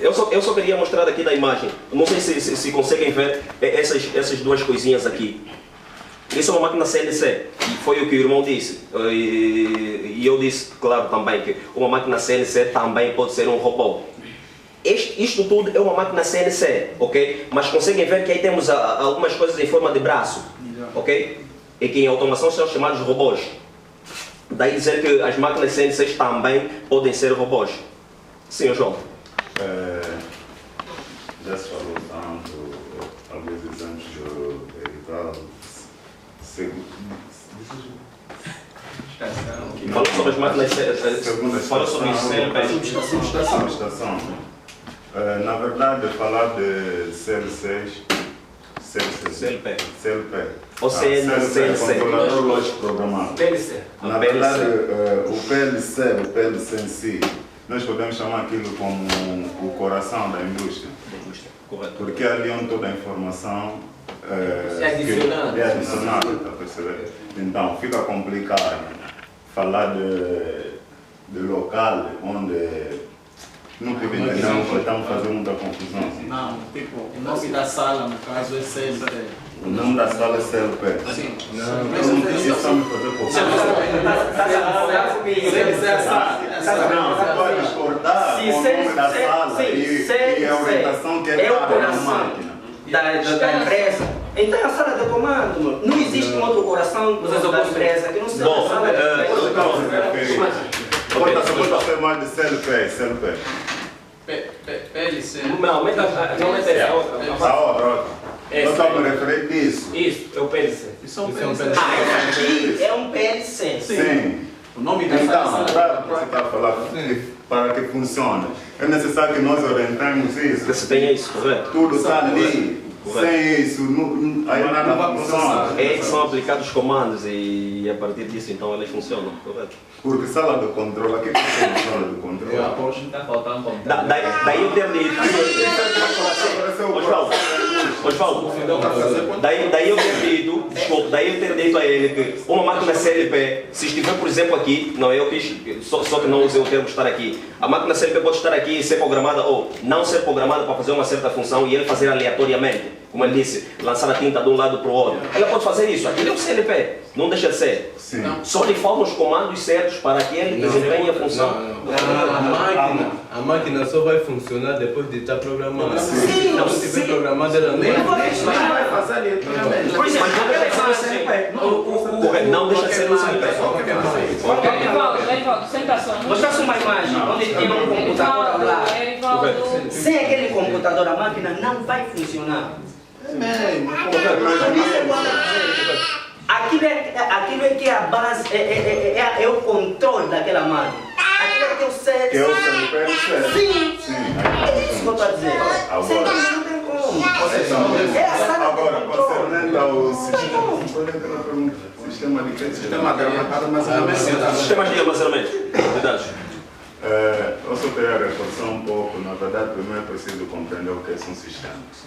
Eu só queria mostrar aqui da imagem, não sei se conseguem ver essas duas coisinhas aqui. Isso é uma máquina CNC, foi o que o irmão disse. E eu disse, claro, também, que uma máquina CNC também pode ser um robô. Isto tudo é uma máquina CNC, ok? Mas conseguem ver que aí temos algumas coisas em forma de braço, ok? E que em automação são chamados robôs. Daí dizer que as máquinas CNC também podem ser robôs. Sim, João. Já se falou tanto, alguns exemplos do edital. Falou sobre as máquinas CNC. Falou sobre o Subestação. Na verdade, falar de CLP. Ou CNC. Controlador lógico programado. PLC. Na verdade, o PLC em si, nós podemos chamar aquilo como o coração da indústria. Correto. Porque ali onde toda a informação É adicionada. é adicionada, está a perceber? Então, fica complicado falar de local onde não tive entendendo, estamos fazendo muita confusão. Não, tipo, o nome da sala, no caso, é CLP. O nome da sala é CLP. Sim. Isso está me fazer confusão. Não, você pode cortar o nome da sala e a orientação que é dada na máquina. Da empresa. Então é a sala de comando, mano. Não existe um outro coração da empresa que não seja a sala de comando. Pode ser mais de CLP. PLC. Não, aumenta A outra. Nós estamos a referir disso. Isso, é o PLC. Isso é um PLC. Aqui é um PLC. Sim. O nome da Então, sala. você está a falar para que funcione. É necessário que nós orientemos isso. Você tem isso, correto? Tudo está ali. Correto. Sem isso, aí nada funciona. É que são aplicados comandos e a partir disso então elas funcionam, correto? Porque sala de controle, aqui tem sala de controle. Está faltando Daí eu tenho dito. Osvaldo, daí eu tenho dito, desculpa, daí eu tenho dito a ele que uma máquina CLP, se estiver por exemplo aqui, não eu quis, só que não usei o termo estar aqui, a máquina CLP pode estar aqui e ser programada ou não ser programada para fazer uma certa função e ele fazer aleatoriamente, como ele disse, lançar a tinta de um lado para o outro. Ela pode fazer isso, aquilo é um CLP, não deixa de ser. Sim. Só lhe faltam os comandos certos para que ele desempenhe a função. A máquina só vai funcionar depois de estar programada. Sim. Não, se estiver programada, ela não vai funcionar. vai fazer aleatoriamente. Por exemplo, não deixa de ser um CLP. Não deixa de ser um CLP. Erivaldo, senta-se. Mostrasse uma imagem onde tem um computador ao lado. Erivaldo. Sem aquele computador, a máquina não vai funcionar. Aquilo é que é a base, é o controle daquela máquina. Aquilo é que eu sei. Que é o CLP? Sim. Sim. É isso que eu estou a dizer. Sem isso não tem como. É a sala de Agora, controle. concernente ao sistema de crédito. Sistema de armazenamento. Sistemas de armazenamento de dados. Eu só queria reforçar um pouco. Na verdade, primeiro é preciso compreender o que são sistemas.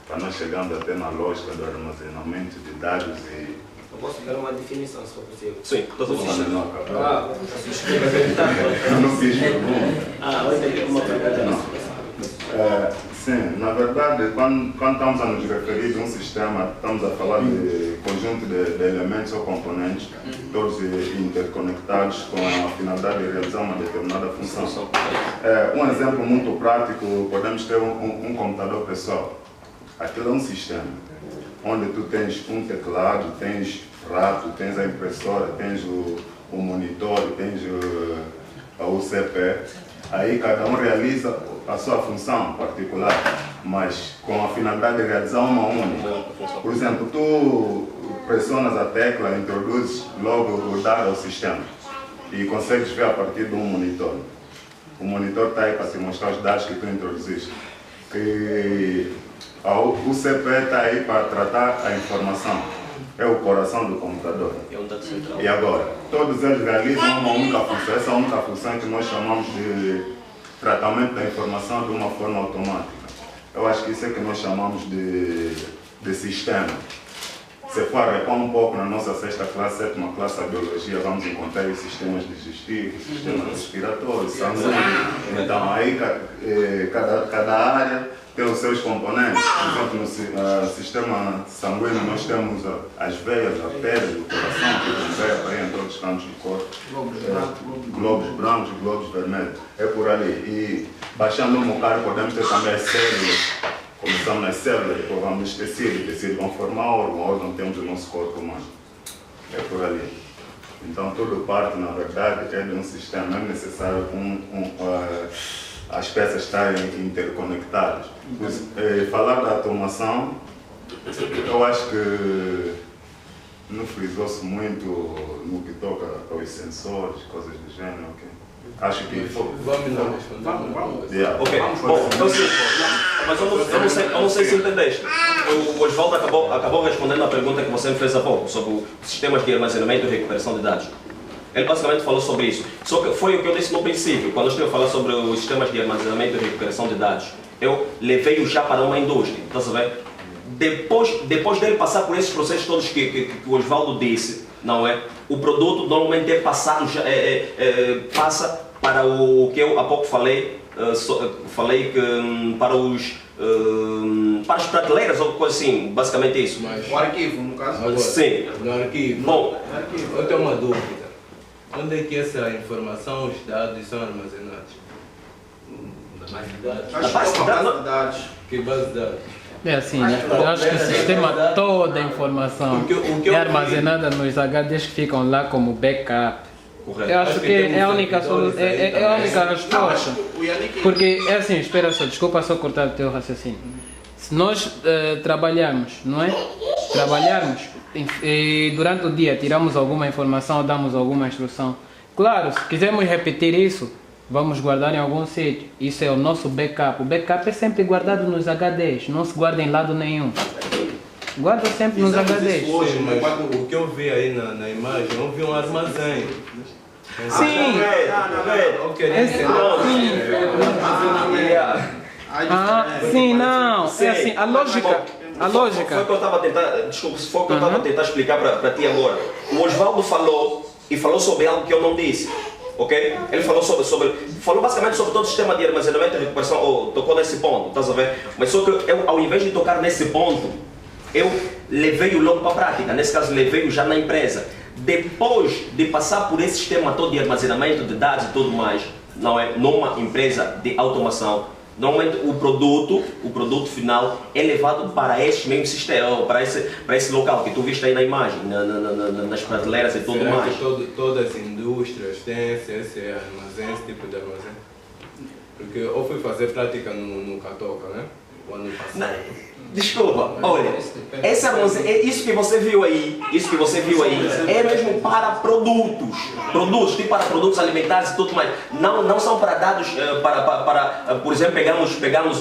Para nós chegarmos até na lógica do armazenamento de dados e... Eu posso dar uma definição, se for possível. Sim, estou a falar. Eu não fiz pergunta. Eu entendi uma pergunta. Sim, na verdade, quando estamos a nos referir a um sistema, estamos a falar de conjunto de elementos ou componentes, todos interconectados com a finalidade de realizar uma determinada função. Um exemplo muito prático, podemos ter um computador pessoal. Aquilo é um sistema, onde tu tens um teclado, tens rato, tens a impressora, tens o monitor, tens a UCP. Aí cada um realiza a sua função particular, mas com a finalidade de realizar uma única. Por exemplo, tu pressionas a tecla, introduzes logo o dado ao sistema e consegues ver a partir de um monitor. O monitor está aí para te mostrar os dados que tu introduziste. E O CP está aí para tratar a informação. É o coração do computador. É um dado central. E agora, todos eles realizam uma única função. Essa é a única função que nós chamamos de tratamento da informação de uma forma automática. Eu acho que isso é que nós chamamos de sistema. Se for recuar um pouco na nossa sexta classe, sétima classe, a biologia, vamos encontrar os sistemas digestivos, sistemas respiratórios, sanguíneos. Então aí cada área tem os seus componentes. Por exemplo, no sistema sanguíneo nós temos as veias, a pele, o coração, que veia para em todos os cantos do corpo. Globos brancos, globos vermelhos. É por ali. E baixando um bocado podemos ter também as células. Começamos nas células, depois vamos nos tecidos. Tecidos vão formar órgão temos o nosso corpo humano. É por ali. Então tudo parte, na verdade, é de um sistema. É necessário as peças estarem interconectadas. Falar da automação, eu acho que não frisou-se muito no que toca aos sensores, coisas do gênero, ok? Acho que Vamos. Yeah. Ok, bom, então sim, mas eu não sei se entendeste. O Osvaldo acabou respondendo a pergunta que você me fez há pouco, sobre os sistemas de armazenamento e recuperação de dados. Ele basicamente falou sobre isso. Só que foi o que eu disse no princípio, quando eu estive a falar sobre os sistemas de armazenamento e recuperação de dados. Eu levei-o já para uma indústria, estás a ver? Depois dele passar por esses processos todos que o Osvaldo disse, não é? O produto normalmente é passado, passa para o que eu há pouco falei, que para as prateleiras ou coisa assim, basicamente isso. O arquivo, no caso? Agora, sim. No arquivo. Bom, Eu tenho uma dúvida. Onde é que essa informação, os dados são armazenados? Acho que é uma base de dados. Que base de dados? É assim, né? Eu acho que o sistema, toda a informação é armazenada nos HDs que ficam lá como backup. correto. Eu acho que é a única solução, é a única resposta. Porque é assim, espera só, desculpa só cortar o teu raciocínio. Se nós trabalharmos, não é? Trabalharmos e durante o dia tiramos alguma informação, damos alguma instrução. Claro, se quisermos repetir isso, vamos guardar em algum sítio. Isso é o nosso backup. O backup é sempre guardado nos HDs, não se guarda em lado nenhum. Guarda sempre nos HDs. Hoje, mas o que eu vi aí na imagem, eu vi um armazém. Sim. Sim, não. É assim, a lógica. Foi o que eu estava a tentar, desculpa, foi o que eu estava a tentar explicar para ti agora. O Osvaldo falou sobre algo que eu não disse. Ok? Ele falou falou basicamente sobre todo o sistema de armazenamento e recuperação, ou tocou nesse ponto, estás a ver? Mas só que eu, ao invés de tocar nesse ponto, eu levei-o logo para a prática, nesse caso levei-o já na empresa. Depois de passar por esse sistema todo de armazenamento de dados e tudo mais, não é? Numa empresa de automação, normalmente o produto final é levado para este mesmo sistema, ou para esse local que tu viste aí na imagem, nas prateleiras e tudo mais. Que todas as indústrias têm esse armazém, esse tipo de armazém? Porque eu fui fazer prática no Catoca, né? O ano passado. Desculpa, olha, esse armazém, isso que você viu aí, é mesmo para produtos, tipo para produtos alimentares e tudo mais. Não são para dados, por exemplo, pegamos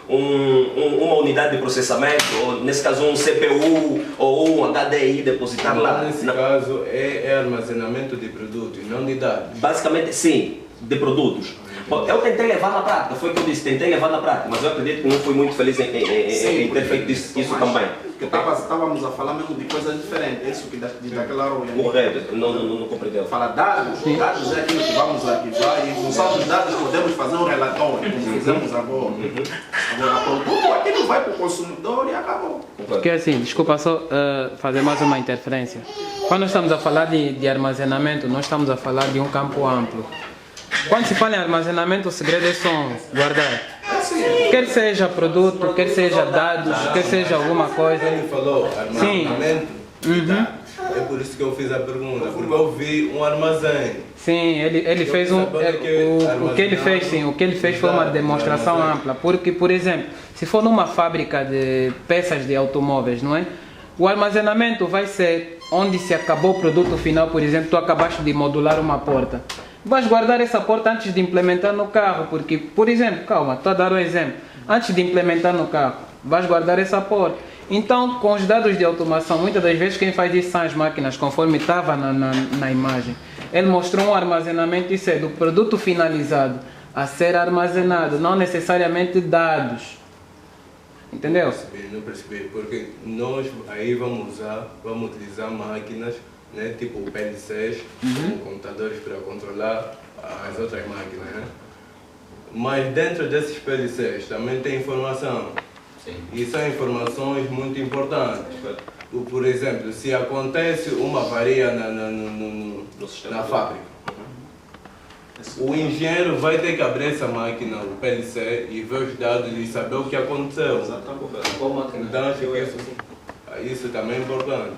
uma unidade de processamento, ou nesse caso um CPU ou um HDI, depositar lá. Nesse caso é armazenamento de produtos, não de dados. Basicamente sim, de produtos. Eu tentei levar na prática, foi o que eu disse, tentei levar na prática, mas eu acredito que não fui muito feliz em ter feito isso também. Porque estávamos a falar mesmo de coisas diferentes, isso que daquela hora. Correto, não compreendeu. Fala dados é aquilo que vamos arquivar e em função dos dados podemos fazer um relatório, como fizemos agora. Agora, produto, aquilo vai para o consumidor e acabou. Porque assim, desculpa só fazer mais uma interferência. Quando estamos a falar de armazenamento, nós estamos a falar de um campo amplo. Quando se fala em armazenamento, o segredo é só guardar. Quer seja produto, quer seja dados, quer seja alguma coisa. Ele falou armazenamento de dados. É por isso que eu fiz a pergunta, porque eu vi um armazém. Sim, ele fez o que ele fez foi uma demonstração ampla. Porque, por exemplo, se for numa fábrica de peças de automóveis, não é? O armazenamento vai ser onde se acabou o produto final, por exemplo, tu acabaste de modular uma porta. Vais guardar essa porta antes de implementar no carro, porque, por exemplo, calma, estou a dar um exemplo. Antes de implementar no carro, vais guardar essa porta. Então, com os dados de automação, muitas das vezes quem faz isso são as máquinas, conforme estava na imagem. Ele mostrou um armazenamento, isso é do produto finalizado a ser armazenado, não necessariamente dados. Entendeu? Não percebi, porque nós aí vamos utilizar máquinas, né, tipo PLCs, computadores para controlar as outras máquinas, né? Mas dentro desses PLCs também tem informação. Sim. E são informações muito importantes. Por exemplo, se acontece uma avaria na fábrica, o engenheiro vai ter que abrir essa máquina, o PLC, e ver os dados e saber o que aconteceu. Então, acho que isso também é importante.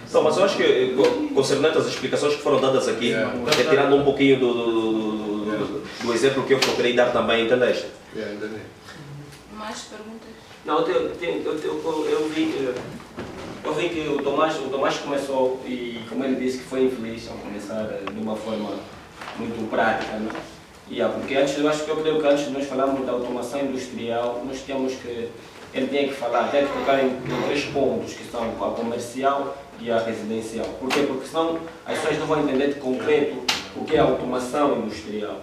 Então, mas eu acho que, concernente às explicações que foram dadas aqui, retirando um pouquinho do exemplo que eu procurei dar também, entendeste? Entendi. Mais perguntas? Não, eu vi que o Tomás começou, e como ele disse que foi infeliz ao começar de uma forma muito prática, né? Porque antes, eu creio que antes de nós falarmos da automação industrial, nós tínhamos que, ele tinha que falar, tem que tocar em 3 pontos, que são a comercial e a residencial. Por quê? Porque senão as pessoas não vão entender de concreto o que é automação industrial.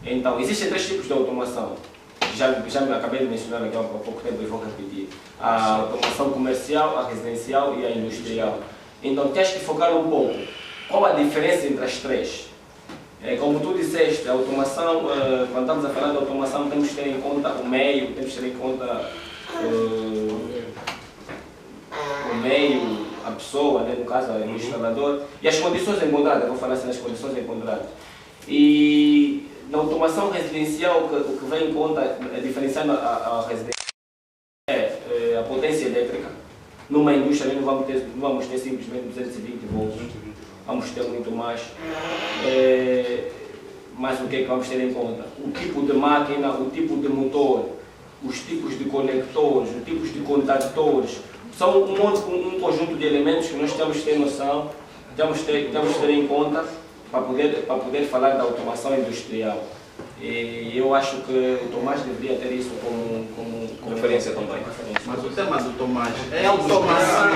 Então, existem 3 tipos de automação. Já me acabei de mencionar aqui há pouco tempo e vou repetir. A automação comercial, a residencial e a industrial. Então tens que focar um pouco. Qual a diferença entre as 3? Como tu disseste, a automação, quando estamos a falar de automação, temos que ter em conta o meio, temos que ter em conta o meio, a pessoa, né, no caso o instalador, e as condições encontradas, vou falar assim, as condições encontradas. E na automação residencial, o que vem em conta, diferenciando a residencial, é a potência elétrica. Numa indústria não vamos ter simplesmente 220 volts, vamos ter muito mais. Mas o que é que vamos ter em conta? O tipo de máquina, o tipo de motor, os tipos de conectores, os tipos de contactores. São um conjunto de elementos que nós temos que ter noção, temos que ter em conta para poder falar da automação industrial. E eu acho que o Tomás deveria ter isso como referência também. Mas o tema do Tomás é automação.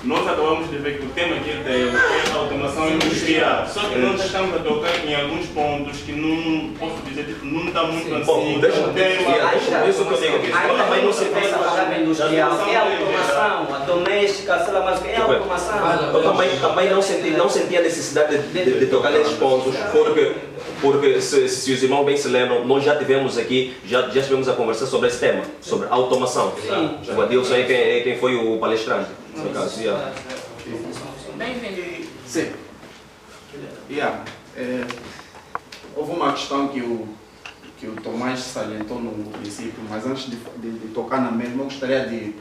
Nós acabamos de ver que o tema que ele deu é a automação industrial. Só que nós estamos a tocar em alguns pontos que não posso dizer, tipo, não está muito assim. Bom, deixa eu dizer. Aí também não se pensa na palavra industrial. É a automação, a doméstica, sei lá, mas é a automação. Eu também não senti a necessidade de tocar nesses pontos, porque se os irmãos bem se lembram, nós já tivemos aqui, já estivemos a conversar sobre esse tema, sobre automação. O Adilson é quem foi o palestrante. Bem-vindo. Sim. Houve uma questão que o Tomás salientou no princípio, mas antes de tocar na mesma, eu gostaria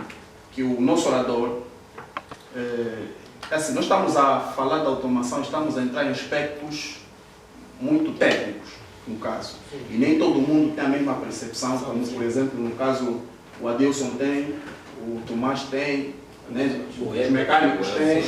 que o nosso orador, assim, nós estamos a falar da automação, estamos a entrar em aspectos muito técnicos, no caso. E nem todo mundo tem a mesma percepção, como por exemplo, no caso, o Adilson tem, o Tomás tem, né? Os mecânicos têm.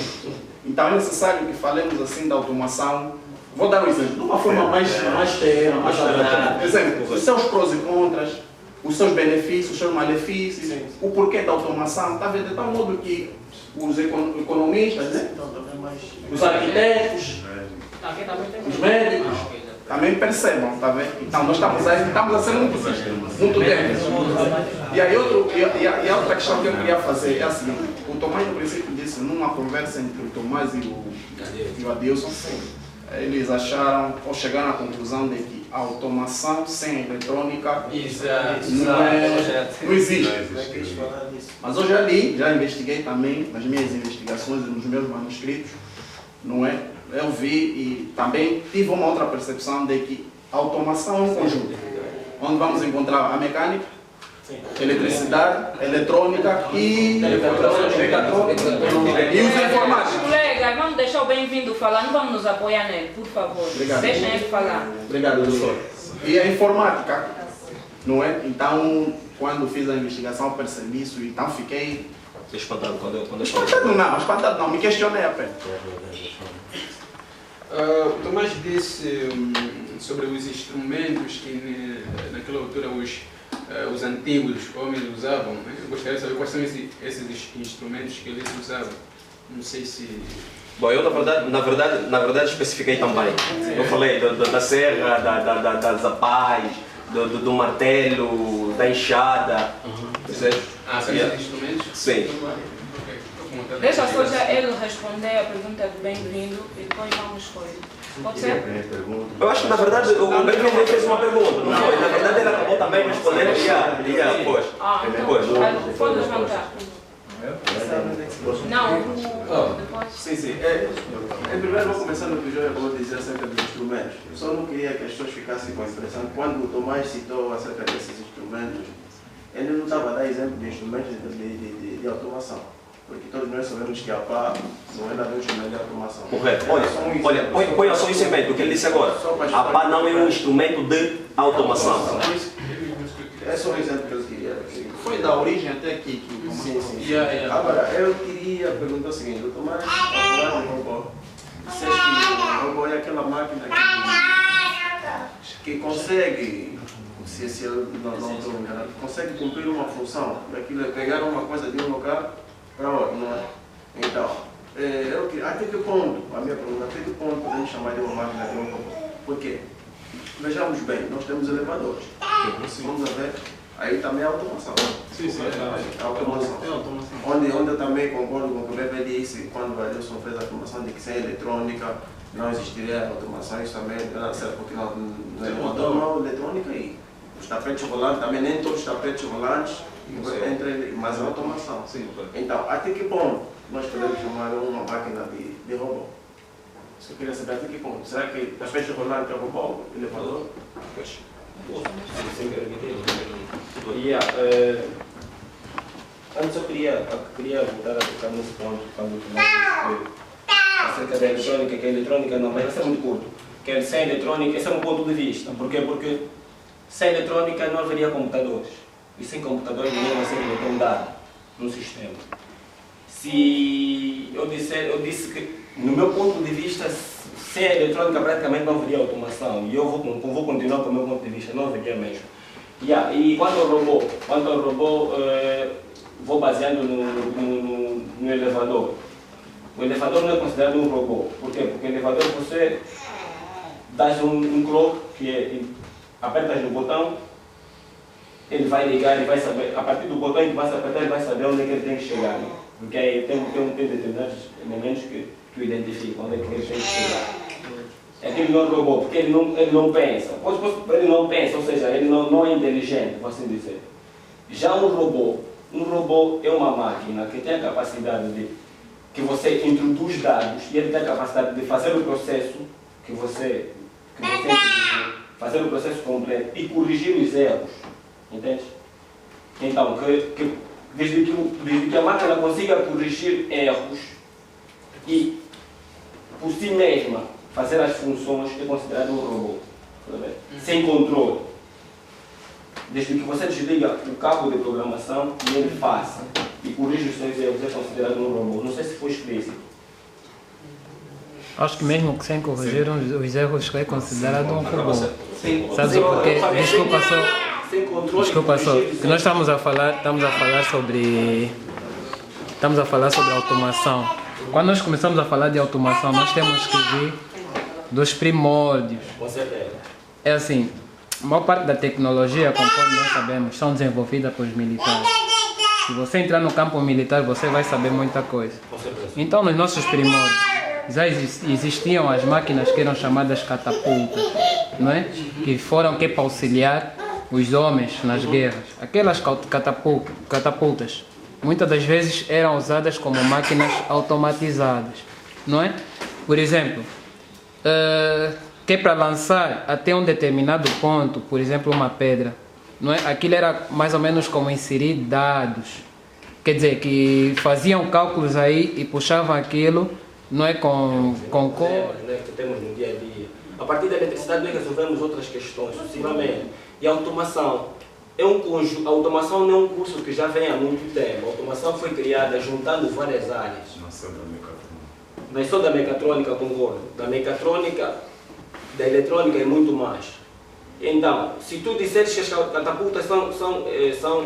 Então é necessário que falemos assim da automação. Vou dar um exemplo, de uma forma mais terra, mais abstrata. Exemplo, os seus prós e contras, os seus benefícios, os seus malefícios, o porquê da automação, está vendo? De tal modo que os economistas, né? Os arquitetos, os médicos também percebam, tá vendo? Então nós estamos a ser muito técnicos. E a outra questão que eu queria fazer é a seguinte: o Tomás no princípio disse, numa conversa entre o Tomás e o Adilson, eles acharam ou chegaram à conclusão de que a automação sem eletrônica não existe. Mas eu já investiguei também nas minhas investigações e nos meus manuscritos, não é? Eu vi e também tive uma outra percepção de que a automação é um conjunto, onde vamos encontrar a mecânica, eletricidade, eletrônica e os informáticos. Colegas, vamos deixar o bem-vindo falar, não vamos nos apoiar nele, por favor. Obrigado. Deixem ele falar. Obrigado, doutor. E a informática, não é? Então, quando fiz a investigação, percebi isso e então fiquei... Espantado quando eu Espantado não, me questionei apenas. O Tomás disse sobre os instrumentos que naquela altura os antigos homens usavam. Né? Eu gostaria de saber quais são esses instrumentos que eles usavam. Não sei se... Bom, eu na verdade especifiquei também. Eu falei da serra, das apais, do martelo, da enxada. São esses instrumentos? Sim. Deixa só já ele responder a pergunta do bem-vindo e depois vamos com ele. Pode ser? Eu acho que na verdade o bem-vindo fez uma pergunta, não foi? Na verdade ele acabou também respondendo depois. Então, pode levantar. Não, depois. Sim. Em primeiro vou começar no que o João acabou de dizer acerca dos instrumentos. Eu só não queria que as pessoas ficassem com a impressão que quando o Tomás citou acerca desses instrumentos, ele não estava a dar exemplo de instrumentos de automação. Porque todos nós sabemos que a pá não é nada de um instrumento de automação. Correto. Olha, põe só isso em mente, o que ele disse agora. A pá não é um instrumento de automação. É só um exemplo que eu queria. Foi da origem até aqui. Sim. Agora, eu queria perguntar o seguinte, o Tomás falou um robô. Você acha que o robô é aquela máquina que consegue, se eu não estou enganado, consegue cumprir uma função, daquilo é pegar uma coisa de um lugar para outro, não é? Então, até que ponto, a minha pergunta, até que ponto podemos chamar de uma máquina de um robô? Por quê? Vejamos bem, nós temos elevadores. Vamos ver, aí também é automação. Sim, é automação. Onde eu também concordo com o que o Bebê disse, quando o Adilson fez a afirmação de que sem eletrônica não existiria automação, isso também é certo, porque não é uma eletrônica e os tapetes rolantes, também nem todos os tapetes rolantes, mas é automação. Então, até que ponto nós podemos chamar uma máquina de robô? Eu queria saber até que ponto. Será que as fechas rolantes é robô, elevador? Antes eu queria voltar a tocar nesse ponto, quando acerca da eletrônica, que a eletrônica não vai ser muito curto. Que sem eletrônica, esse é um ponto de vista. Por quê? Porque sem eletrônica não haveria computadores. E sem computadores ninguém vai ser meter um dado no sistema. Se eu disse que, no meu ponto de vista, sem a eletrônica praticamente não haveria automação. E eu vou continuar com o meu ponto de vista, não haveria mesmo. E quanto ao robô, vou baseando no elevador. O elevador não é considerado um robô. Por quê? Porque o elevador você dá um clock, que é, apertas no botão, ele vai ligar, ele vai saber, a partir do botão que você apertar, ele vai saber onde é que ele tem que chegar. Né? Porque aí tem determinados elementos que o identificam, onde é que ele tem que chegar. Aquele não é robô, porque ele não pensa. Ele não pensa, ou seja, ele não é inteligente, por assim dizer. Já um robô é uma máquina que tem a capacidade de que você introduz dados e ele tem a capacidade de fazer o processo que você introduziu, fazer o processo completo e corrigir os erros. Entende? Então, desde que a máquina consiga corrigir erros e por si mesma fazer as funções, é considerado um robô. Sem controle. Desde que você desliga o cabo de programação e ele faça e corrige os seus erros, é considerado um robô. Não sei se foi explícito. Acho que mesmo que sem corrigir os erros é considerado um robô. Sabe porque? Desculpa só, que nós estamos a falar sobre automação. Quando nós começamos a falar de automação, nós temos que vir dos primórdios. Com certeza. É assim, a maior parte da tecnologia, conforme nós sabemos, são desenvolvidas pelos militares. Se você entrar no campo militar, você vai saber muita coisa. Com certeza. Então, nos nossos primórdios, já existiam as máquinas que eram chamadas catapultas, não é? Que foram para auxiliar os homens nas guerras. Aquelas catapultas, muitas das vezes eram usadas como máquinas automatizadas, não é? Por exemplo, que para lançar até um determinado ponto, por exemplo, uma pedra, não é? Aquilo era mais ou menos como inserir dados. Quer dizer, que faziam cálculos aí e puxavam aquilo, não é, com cor. Que temos no dia a dia. A partir da eletricidade nós resolvemos outras questões, sucessivamente. E a automação é um conjunto. A automação não é um curso que já vem há muito tempo. A automação foi criada juntando várias áreas. Não é só da mecatrônica, concordo. Da mecatrônica, da eletrônica é muito mais. Então, se tu disseres que as catapultas são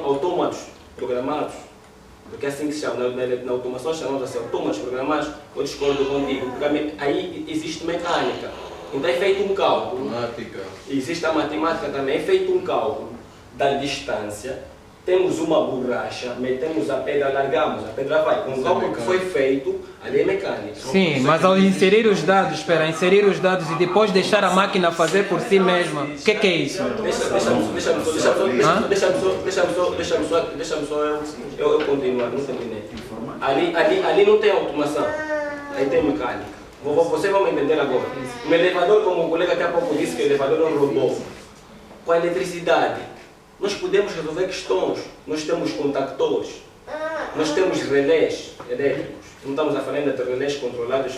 autômatos programados, porque é assim que se chama, na automação chamamos assim, autômatos programados, eu discordo contigo, porque aí existe mecânica. Então é feito um cálculo. Existe a matemática também, é feito um cálculo da distância. Temos uma borracha, metemos a pedra, largamos, a pedra vai. Com o cálculo que foi feito, ali é mecânica. Sim, mas ao inserir os dados, inserir os dados e depois deixar a máquina fazer por si mesma, o que é isso? Deixa-me só eu continuar, não terminei. Ali não tem automação, aí tem mecânica. Você vai me entender agora. Um elevador, como o colega até há pouco disse que o elevador é um robô. Com a eletricidade, nós podemos resolver questões. Nós temos contactores, nós temos relés elétricos. Não estamos a falar ainda de relés controlados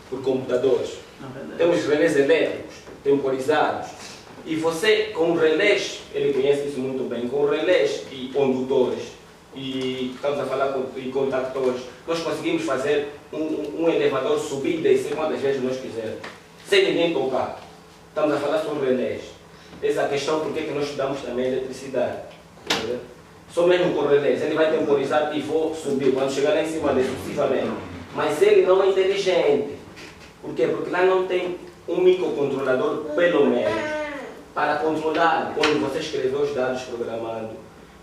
por computadores. Temos relés elétricos, temporizados. E você, com relés, ele conhece isso muito bem, com relés e condutores, e estamos a falar com contactores, nós conseguimos fazer um elevador subir e descer quantas vezes nós quisermos, sem ninguém tocar. Estamos a falar sobre relés. Essa questão, porque é que nós estudamos também eletricidade. Entendeu? Só mesmo com relés, ele vai temporizar e vou subir, quando chegar lá em cima dele, sucessivamente. Mas ele não é inteligente. Por quê? Porque lá não tem um microcontrolador, pelo menos, para controlar quando você escreveu os dados programando,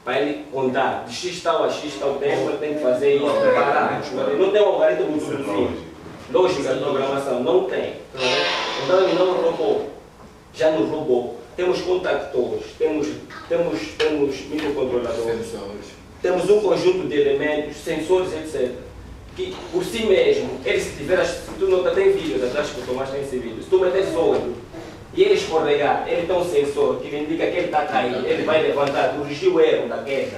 para ele contar de X tal a X tal tempo, ele tem que fazer isso, parar. Não tem um algoritmo muito simples. Lógica de programação, não tem. Então ele não roubou. Já no robô, temos contactores, temos microcontroladores, temos um conjunto de elementos, sensores, etc. Que por si mesmo, ele se tiver, se tu não tem vídeos atrás que o Tomás tem esse vídeo, se tu metes olho e ele escorregar, ele tem um sensor que indica que ele está caindo, ele vai levantar, corrigir o erro da queda,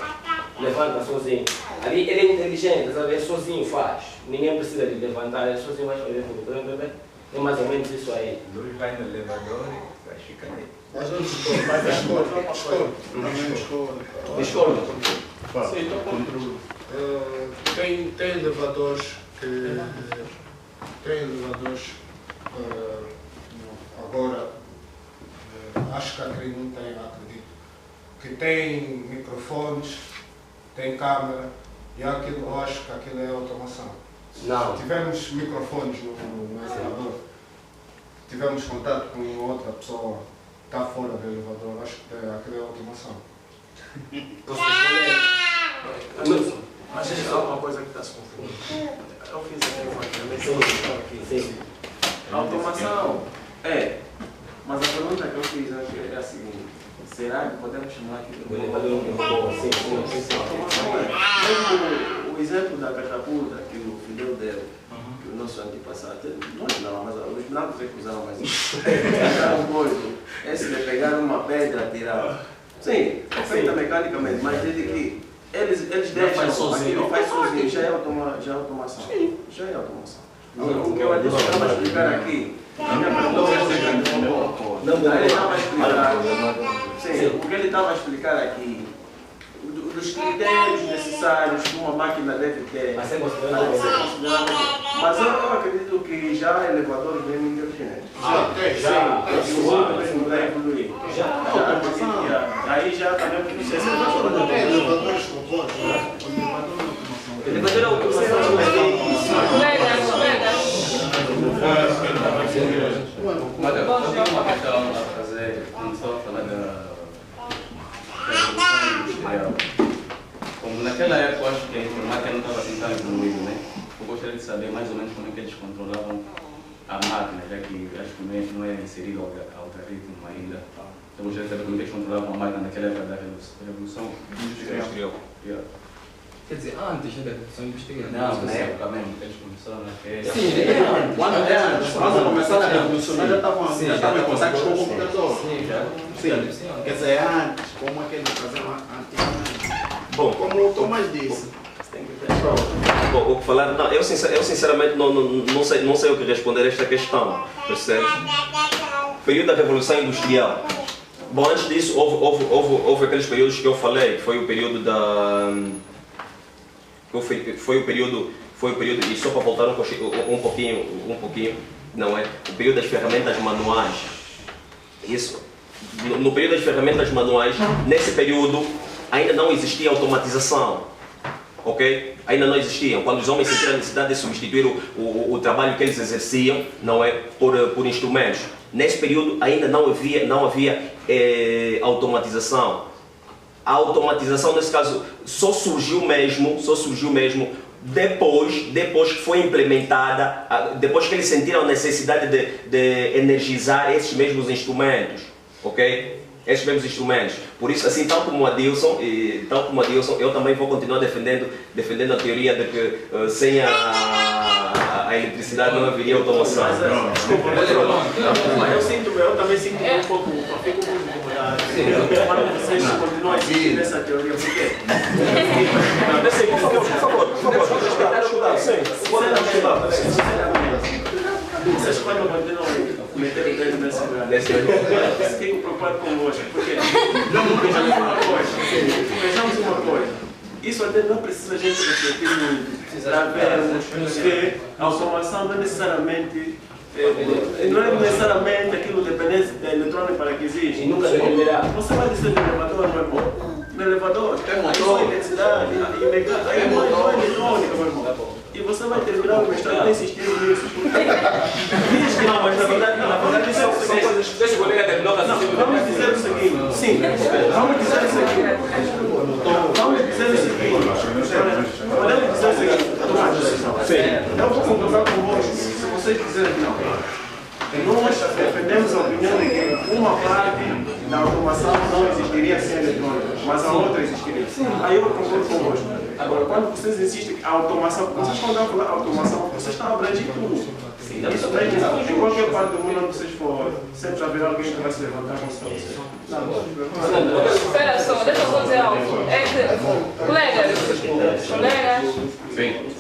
levanta sozinho. Ali ele é inteligente, sabe? Ele sozinho faz, ninguém precisa de levantar, ele sozinho vai fazer tudo. É mais ou menos isso aí. Dois vai no elevador e vai ficar aí. Discordo. Sim, então, tem elevadores que agora acho que aqui não tem, acredito, que tem microfones, tem câmera e aquilo, eu acho que aquilo é automação. Não. Tivemos microfones no elevador, tivemos contato com outra pessoa que está fora do elevador, acho que aquilo é automação. Mas é uma coisa que está se confundindo. Eu fiz aqui. A automação mas a pergunta que eu fiz é a seguinte: será que podemos chamar aqui de elevador? Automação mesmo o exemplo da catapulta que o Fidel deu, que o nosso antepassado, não, mas os brancos é que usavam mais isso. Pegaram um coisa, esse de pegar uma pedra e tirar. Sim, é feita mecanicamente, mas desde que eles deixam, aquilo faz sozinho, já é automação. Sim. Já é automação. O que eu estava a explicar aqui, o que ele estava a explicar aqui, dos critérios necessários que uma máquina deve ter, mas eu acredito que já elevadores bem inteligentes. Já evoluir. Aí já também precisa ser elevadores robôs. Elevador é automação. Mas eu não tenho uma questão a fazer, não só falar da revolução industrial. Como naquela época, eu acho que a informática não estava assim tão evoluída, né? Eu gostaria de saber mais ou menos como é que eles controlavam a máquina, já que acho que não é inserido algoritmo ainda. Eu gostaria de saber como é que eles controlavam a máquina naquela época da revolução industrial. Quer dizer, antes da Revolução Industrial. Não, na época mesmo, eles começaram a querer. Sim, quando começaram a revolucionar, já estavam em contato com o computador. Sim, já. Sim, quer dizer, antes, como é que eles faziam antigamente? Bom, como o Tomás disse. Bom, o que falar, não, eu sinceramente não sei o que responder a esta questão, percebes? Período da Revolução Industrial. Bom, antes disso, houve aqueles períodos que eu falei, que foi o período da... foi o período, e só para voltar um pouquinho, não é? O período das ferramentas manuais. Isso. No período das ferramentas manuais, nesse período, ainda não existia automatização. Ok? Ainda não existiam. Quando os homens sentiram a necessidade de substituir o trabalho que eles exerciam, não é? Por instrumentos. Nesse período ainda não havia automatização. A automatização, nesse caso, só surgiu mesmo depois que foi implementada, depois que eles sentiram a necessidade de energizar esses mesmos instrumentos, ok? Esses mesmos instrumentos. Por isso, assim, tal como a Dilson, eu também vou continuar defendendo a teoria de que sem a eletricidade não haveria automação. Desculpa, eu também sinto um pouco, fico um pouco incomodado. Vocês continuam a insistir nessa teoria, por quê? Por favor, vocês podem continuar a meter o dedo nessa teoria. Fico preocupado convosco, porque vejamos uma coisa. Isso até não precisa a gente refletir muito para vermos que a automação não é necessariamente aquilo dependente da eletrônica para que existe. Nunca dependerá. Você vai dizer no elevador, meu irmão? No elevador tem motor, eletricidade, aí motor eletrônica, meu irmão. E você vai terminar o mestrado insistindo nisso. Não, mas na verdade são coisas. Deixa o colega terminar o raciocínio. Vamos dizer o seguinte. Sim, vamos dizer o seguinte. Podemos dizer o seguinte. Sim. Eu vou concordar com vocês. Se vocês quiserem que não. Nós defendemos a opinião de que uma parte da automação não existiria sem eletrônica, mas a outra existiria. Aí eu concordo convosco. Agora, quando vocês insistem que a automação, vocês quando eu falar automação, vocês estão abrangendo tudo. Isso abrange em qualquer parte do mundo onde vocês forem, sempre haverá alguém que vai se levantar com vocês. Espera só, deixa eu só dizer algo. É que, colegas,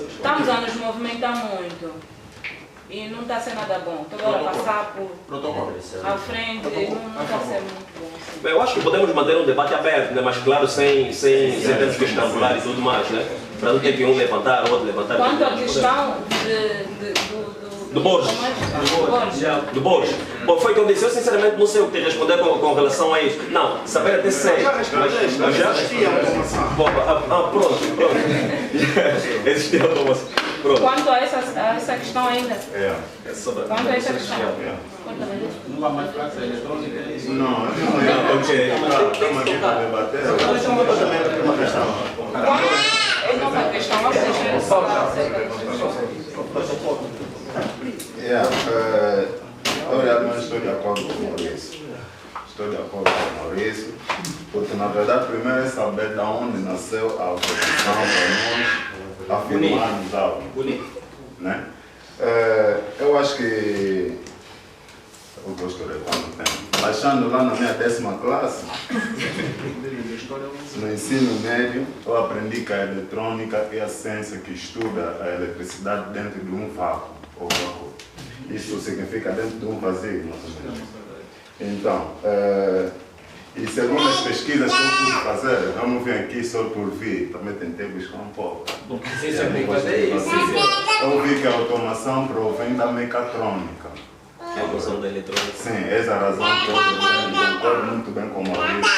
estamos a nos movimentar muito. E não está sendo nada bom. Toda hora passar por à frente não está sendo muito bom. Bem, eu acho que podemos manter um debate aberto, né? Mas claro, sem termos que estambular e tudo mais, né? Para não ter que um levantar, outro levantar. Quanto à questão do Borges. Do Borges. Bom, foi o que eu disse. Eu sinceramente não sei o que te responder com relação a isso. Não, saber até sei. Mas já existia automação. Pronto. Existia automação. Quanto a essa questão ainda? Quanto a essa questão? Não vai mais prática eletrônica? Não, estamos aqui para debater. Uma questão. É uma questão, mas deixa falar acerca eu realmente estou de acordo com o Maurício. Porque na verdade primeiro é saber de onde nasceu a oposição para nós afirmarmos algo. Né? Eu acho que eu gosto de quanto tempo. Achando lá na minha 10ª classe, no ensino médio, eu aprendi que a eletrônica é a ciência que estuda a eletricidade dentro de um vácuo ou vácuo. Isso significa dentro de um vazio. Então, e segundo as pesquisas que eu pude fazer, eu não vim aqui só por vir, também tentei buscar um pouco. Eu vi que a automação provém da mecatrônica. Que é a função da eletrônica. Sim, essa é a razão que eu concordo muito bem com o Maurício.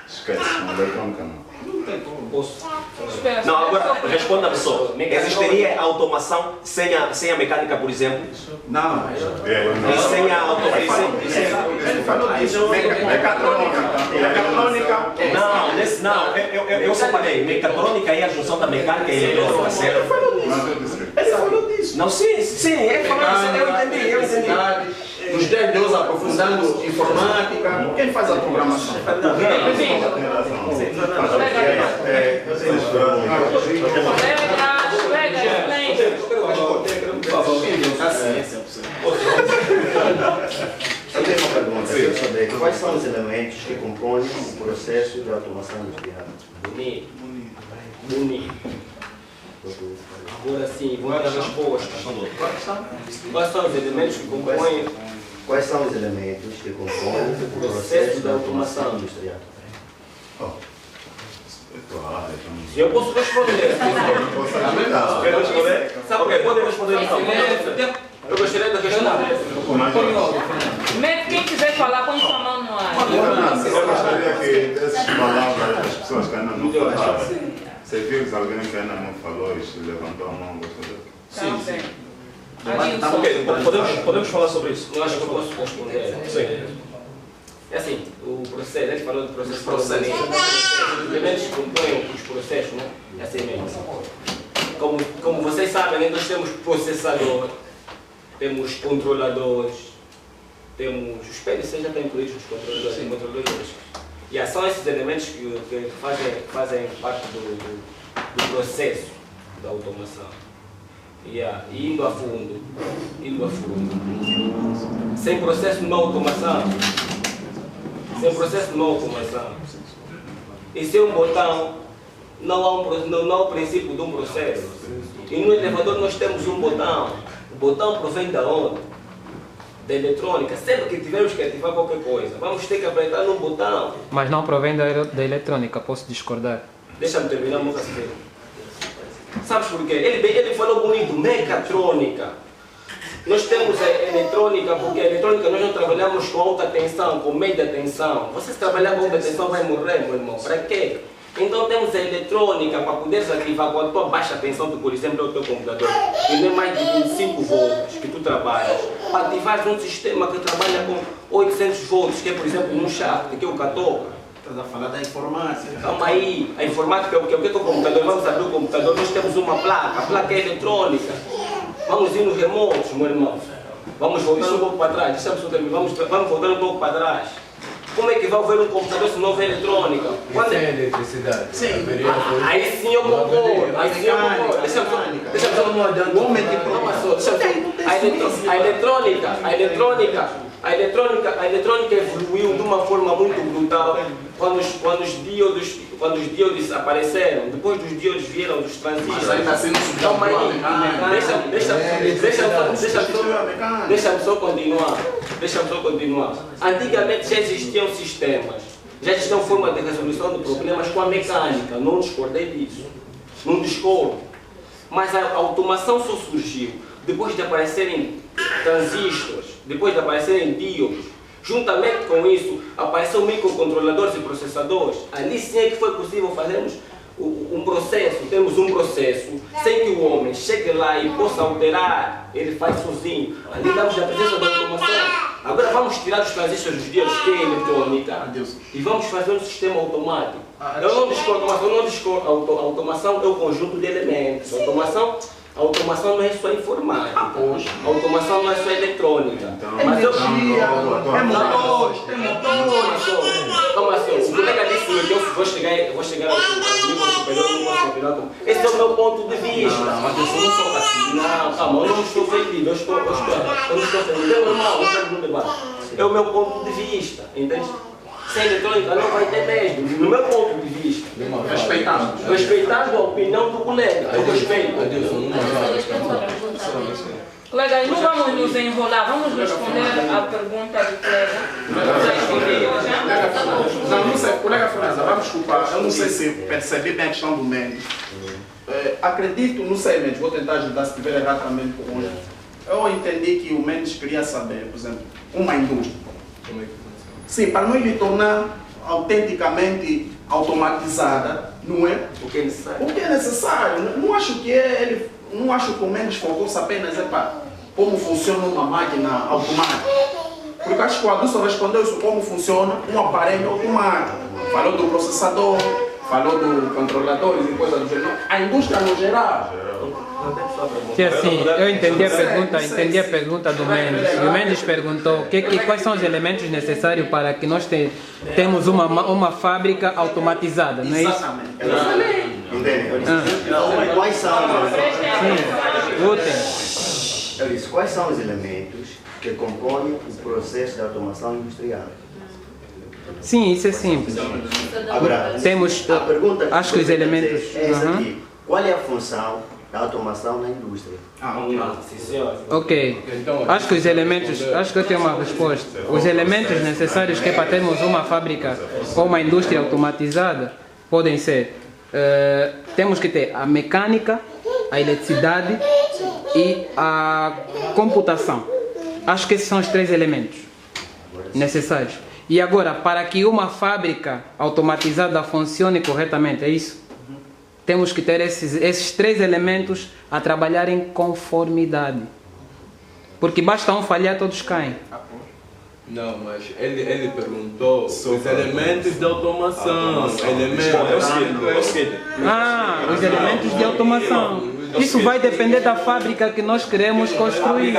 Esquece, a eletrônica não. Não, agora responda-me só. Existiria automação sem a mecânica, por exemplo? Não. E sem a automação? Ele falou disso. Mecatrônica. Não, eu separei. Mecatrônica é a junção da mecânica e eletrônica, certo? Ele falou disso. Não, sim, ele falou disso. Eu entendi. Nos 10 de hoje aprofundando informática, quem faz a programação? Eu tenho uma pergunta. Eu quero saber quais são os elementos que compõem o processo de automação industrial? Bonito. Agora sim, vou dar a resposta. Quais são os elementos que compõem Quais são os elementos que compõem o processo de automação industrial? Eu posso responder. Quer responder? Ok, podem responder então. Eu gostaria de questionar. Quem quiser falar, põe sua mão no ar. Eu gostaria que essas palavras, as pessoas que ainda não falaram, se vires alguém que ainda não falou e se levantou a mão, gostaria. Sim. Ok, podemos falar sobre isso. Eu acho que eu posso responder. Sim. É assim, o processo, a gente falou do processo. Os elementos que compõem os processos, né? É assim mesmo. Como vocês sabem, né, nós temos processador, temos controladores, temos os PLC já têm incluídos os controladores e controladores. E são esses elementos que fazem parte do processo da automação. Indo a fundo. Sem processo de uma automação, e sem um botão, não há um princípio de um processo. E no elevador nós temos um botão. O botão provém da onde? Da eletrônica. Sempre que tivermos que ativar qualquer coisa, vamos ter que apertar num botão. Mas não provém da eletrônica, posso discordar. Deixa-me terminar, meu raciocínio. Sabes porquê? Ele falou bonito, mecatrônica. Nós temos a eletrônica, porque a eletrônica nós não trabalhamos com alta tensão, com média tensão. Você se trabalhar com alta tensão vai morrer, meu irmão. Para quê? Então temos a eletrônica para poderes ativar com a tua baixa tensão, por exemplo, é o teu computador, e não é mais de 25 volts que tu trabalhas. Para ativar um sistema que trabalha com 800 volts, que é, por exemplo, um shaft, que é o Catoca. Estás a falar da informática. Calma aí, a informática é o que é o computador. Vamos abrir o computador, nós temos uma placa, a placa é eletrônica. Vamos ir nos remotos, meu irmão. Vamos voltar um pouco para trás, vamos voltar um pouco para trás. Como é que vai ver um computador se não houver eletrônica? Quando é eletricidade? Sim. Aí sim eu concordo. A eletrônica evoluiu de uma forma muito brutal quando os díodos apareceram. Depois dos díodos vieram os transistores. Mas ainda assim não se calma aí. Deixa-me só continuar. Antigamente já existiam sistemas, já existiam formas de resolução de problemas com a mecânica. Não discordei disso. Não discordo. Mas a automação só surgiu depois de aparecerem transistores, depois de aparecerem díodos. Juntamente com isso, apareceram microcontroladores e processadores. Ali sim é que foi possível fazermos um processo, temos um processo, sem que o homem chegue lá e possa alterar, ele faz sozinho. Ali damos a presença da automação. Agora vamos tirar os transistores dos díodos, que é eletrônica, e vamos fazer um sistema automático. Eu não discordo, a automação é o conjunto de elementos. A automação não é só informática, a automação não é só eletrônica. Mas eu tem motores. Como assim? O colega disse que eu vou chegar ao nível superior, não posso continuar com. Esse é o meu ponto de vista. Mas eu sou um pouco assim. Não, calma, eu não estou ofendido, eu não estou ofendido. É normal, não estamos no debate. É o meu ponto de vista, entende? Sem eletrônica não vai ter mesmo, no meu ponto de vista. Respeitando a opinião do colega, eu respeito. Colega, não vamos nos enrolar, vamos responder a pergunta do colega. Não sei, colega Fernanda, vamos desculpar, eu não sei se percebi bem a questão do Mendes. Acredito, não sei, Mendes, vou tentar ajudar se tiver errado também por hoje. Eu entendi que o Mendes queria saber, por exemplo, uma indústria. Sim, para nós lhe tornar autenticamente automatizada, não é? O que é necessário? O que é necessário. Não acho que não acho que o Mendes focou-se apenas como funciona uma máquina automática. Porque acho que o Adilson respondeu isso, como funciona um aparelho automático. Falou do processador, falou do controladores e coisas do gênero. A indústria no geral. Sim, assim, eu entendi a pergunta do Mendes. O Mendes perguntou quais são os elementos necessários para que nós temos uma fábrica automatizada, não é isso? Exatamente. Quais são? Sim, eu disse, quais são os elementos que compõem o processo de automação industrial? Sim, isso é simples. Agora, temos, a pergunta acho que os elementos. é essa aqui. Qual é a função da automação na indústria? Ok. Acho que os elementos, acho que eu tenho uma resposta. Os elementos necessários que é para termos uma fábrica ou uma indústria automatizada podem ser, temos que ter a mecânica, a eletricidade e a computação. Acho que esses são os 3 elementos necessários. E agora, para que uma fábrica automatizada funcione corretamente, é isso? Temos que ter esses 3 elementos a trabalhar em conformidade. Porque basta um falhar, todos caem. Não, mas ele perguntou os elementos de automação. Os elementos de automação. Isso vai depender da fábrica que nós queremos construir.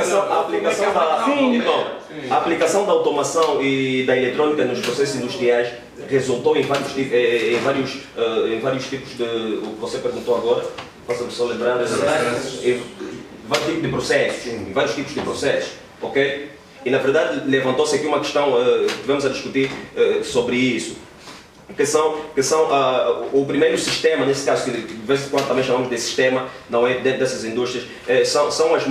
A aplicação da automação e da eletrônica nos processos industriais resultou em vários tipos de... O que você perguntou agora, faça-me só lembrar, vários tipos de processos, vários tipos de processos, ok? E na verdade levantou-se aqui uma questão que vamos a discutir sobre isso, que são o primeiro sistema, nesse caso, que de vez em quando também chamamos de sistema, não é, dentro dessas indústrias, são as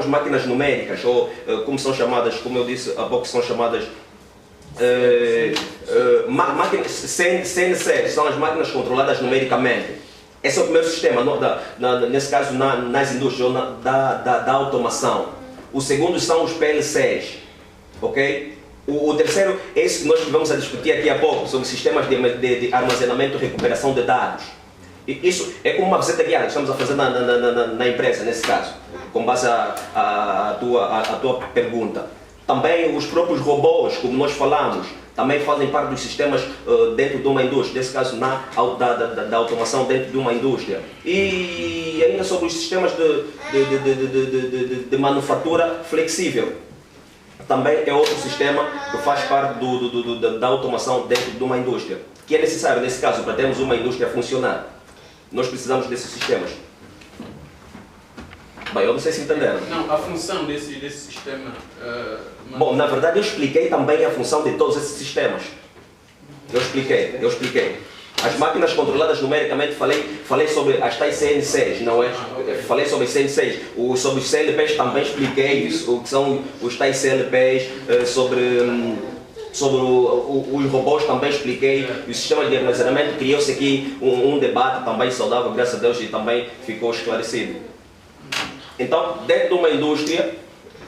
máquinas numéricas, ou como são chamadas, como eu disse há pouco, são chamadas máquinas CNC, são as máquinas controladas numericamente. Esse é o primeiro sistema, nesse caso nas indústrias, ou da automação. O segundo são os PLCs, ok? O terceiro é esse que nós vamos a discutir aqui a pouco, sobre sistemas de armazenamento e recuperação de dados. E isso é como uma visita guiada que estamos a fazer na empresa, nesse caso, com base à tua pergunta. Também os próprios robôs, como nós falamos, também fazem parte dos sistemas dentro de uma indústria, nesse caso da automação dentro de uma indústria. E ainda sobre os sistemas de manufatura flexível. Também é outro sistema que faz parte da automação dentro de uma indústria, que é necessário, nesse caso, para termos uma indústria a funcionar. Nós precisamos desses sistemas. Bem, eu não sei se entenderam. Não, a função desse sistema... Bom, na verdade eu expliquei também a função de todos esses sistemas. Eu expliquei. As máquinas controladas numericamente, falei sobre as tais CNCs, não é? Falei sobre as CNCs. Sobre os CLPs também expliquei isso, o que são os tais CLPs, sobre os robôs também expliquei, e o sistema de armazenamento, criou-se aqui um debate também saudável, graças a Deus, e também ficou esclarecido. Então, dentro de uma indústria,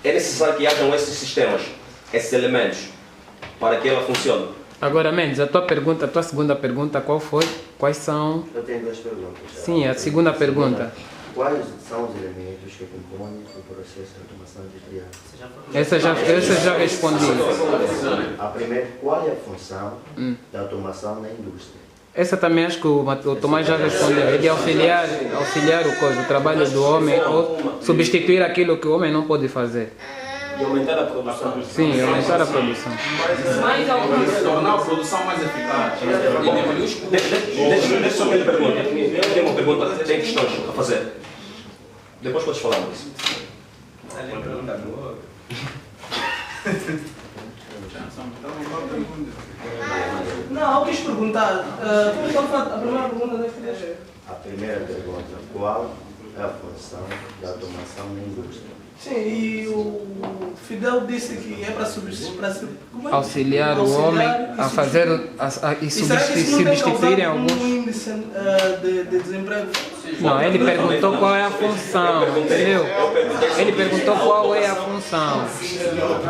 é necessário que hajam esses sistemas, esses elementos, para que ela funcione. Agora, Mendes, a tua segunda pergunta, qual foi? Quais são... Eu tenho 2 perguntas. Sim, a segunda pergunta. Quais são os elementos que compõem o processo de automação industrial? Essa já respondi. A primeira, qual é a função da automação na indústria? Essa também acho que o Tomás já respondeu. Ele é auxiliar o trabalho do homem, ou substituir aquilo que o homem não pode fazer. E aumentar a produção. Sim, aumentar a produção. Tornar a produção mais eficaz. Deixa só que ele pergunte. Eu tenho uma pergunta, tem questões a fazer. Depois podes falar disso. Não, eu quis perguntar. A primeira pergunta deve ser. A primeira pergunta, qual é a função da automação na indústria? Sim, e o Fidel disse que é para auxiliar o homem a fazer e substituírem alguns. Índice de desemprego? Não, ele perguntou qual é a função, entendeu? Ele perguntou qual é a função.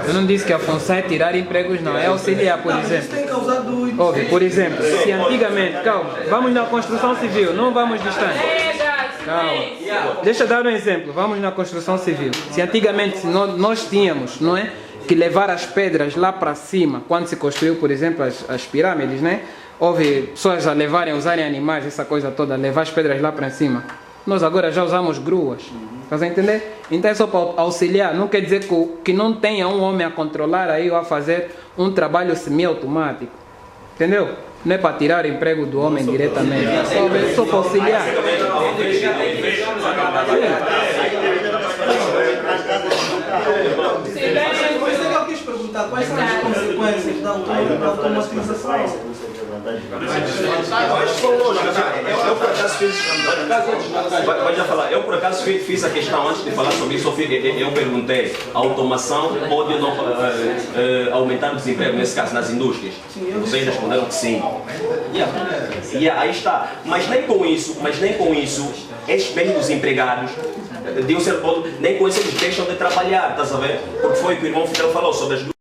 Eu não disse que a função é tirar empregos, não, é auxiliar, por exemplo. Ouve, por exemplo, se antigamente, calma, vamos na construção civil, não vamos distante. Calma. Deixa eu dar um exemplo, vamos na construção civil. Se antigamente nós tínhamos, não é, que levar as pedras lá para cima, quando se construiu, por exemplo, as pirâmides, né? Houve pessoas a usarem animais, essa coisa toda, levar as pedras lá para cima. Nós agora já usamos gruas, estás a entender? Então é só para auxiliar, não quer dizer que não tenha um homem a controlar aí ou a fazer um trabalho semi-automático, entendeu? Não é para tirar o emprego do homem diretamente, é só para auxiliar. Mas eu quis perguntar quais são as consequências da automatização. Eu por acaso fiz a questão antes de falar sobre isso, eu perguntei, a automação pode ou não aumentar o desemprego, nesse caso nas indústrias? Vocês responderam que sim. Aí está. Mas nem com isso, estes mesmos empregados, de um certo modo, nem com isso eles deixam de trabalhar, estás a ver? Porque foi o que o irmão Fidel falou sobre as duas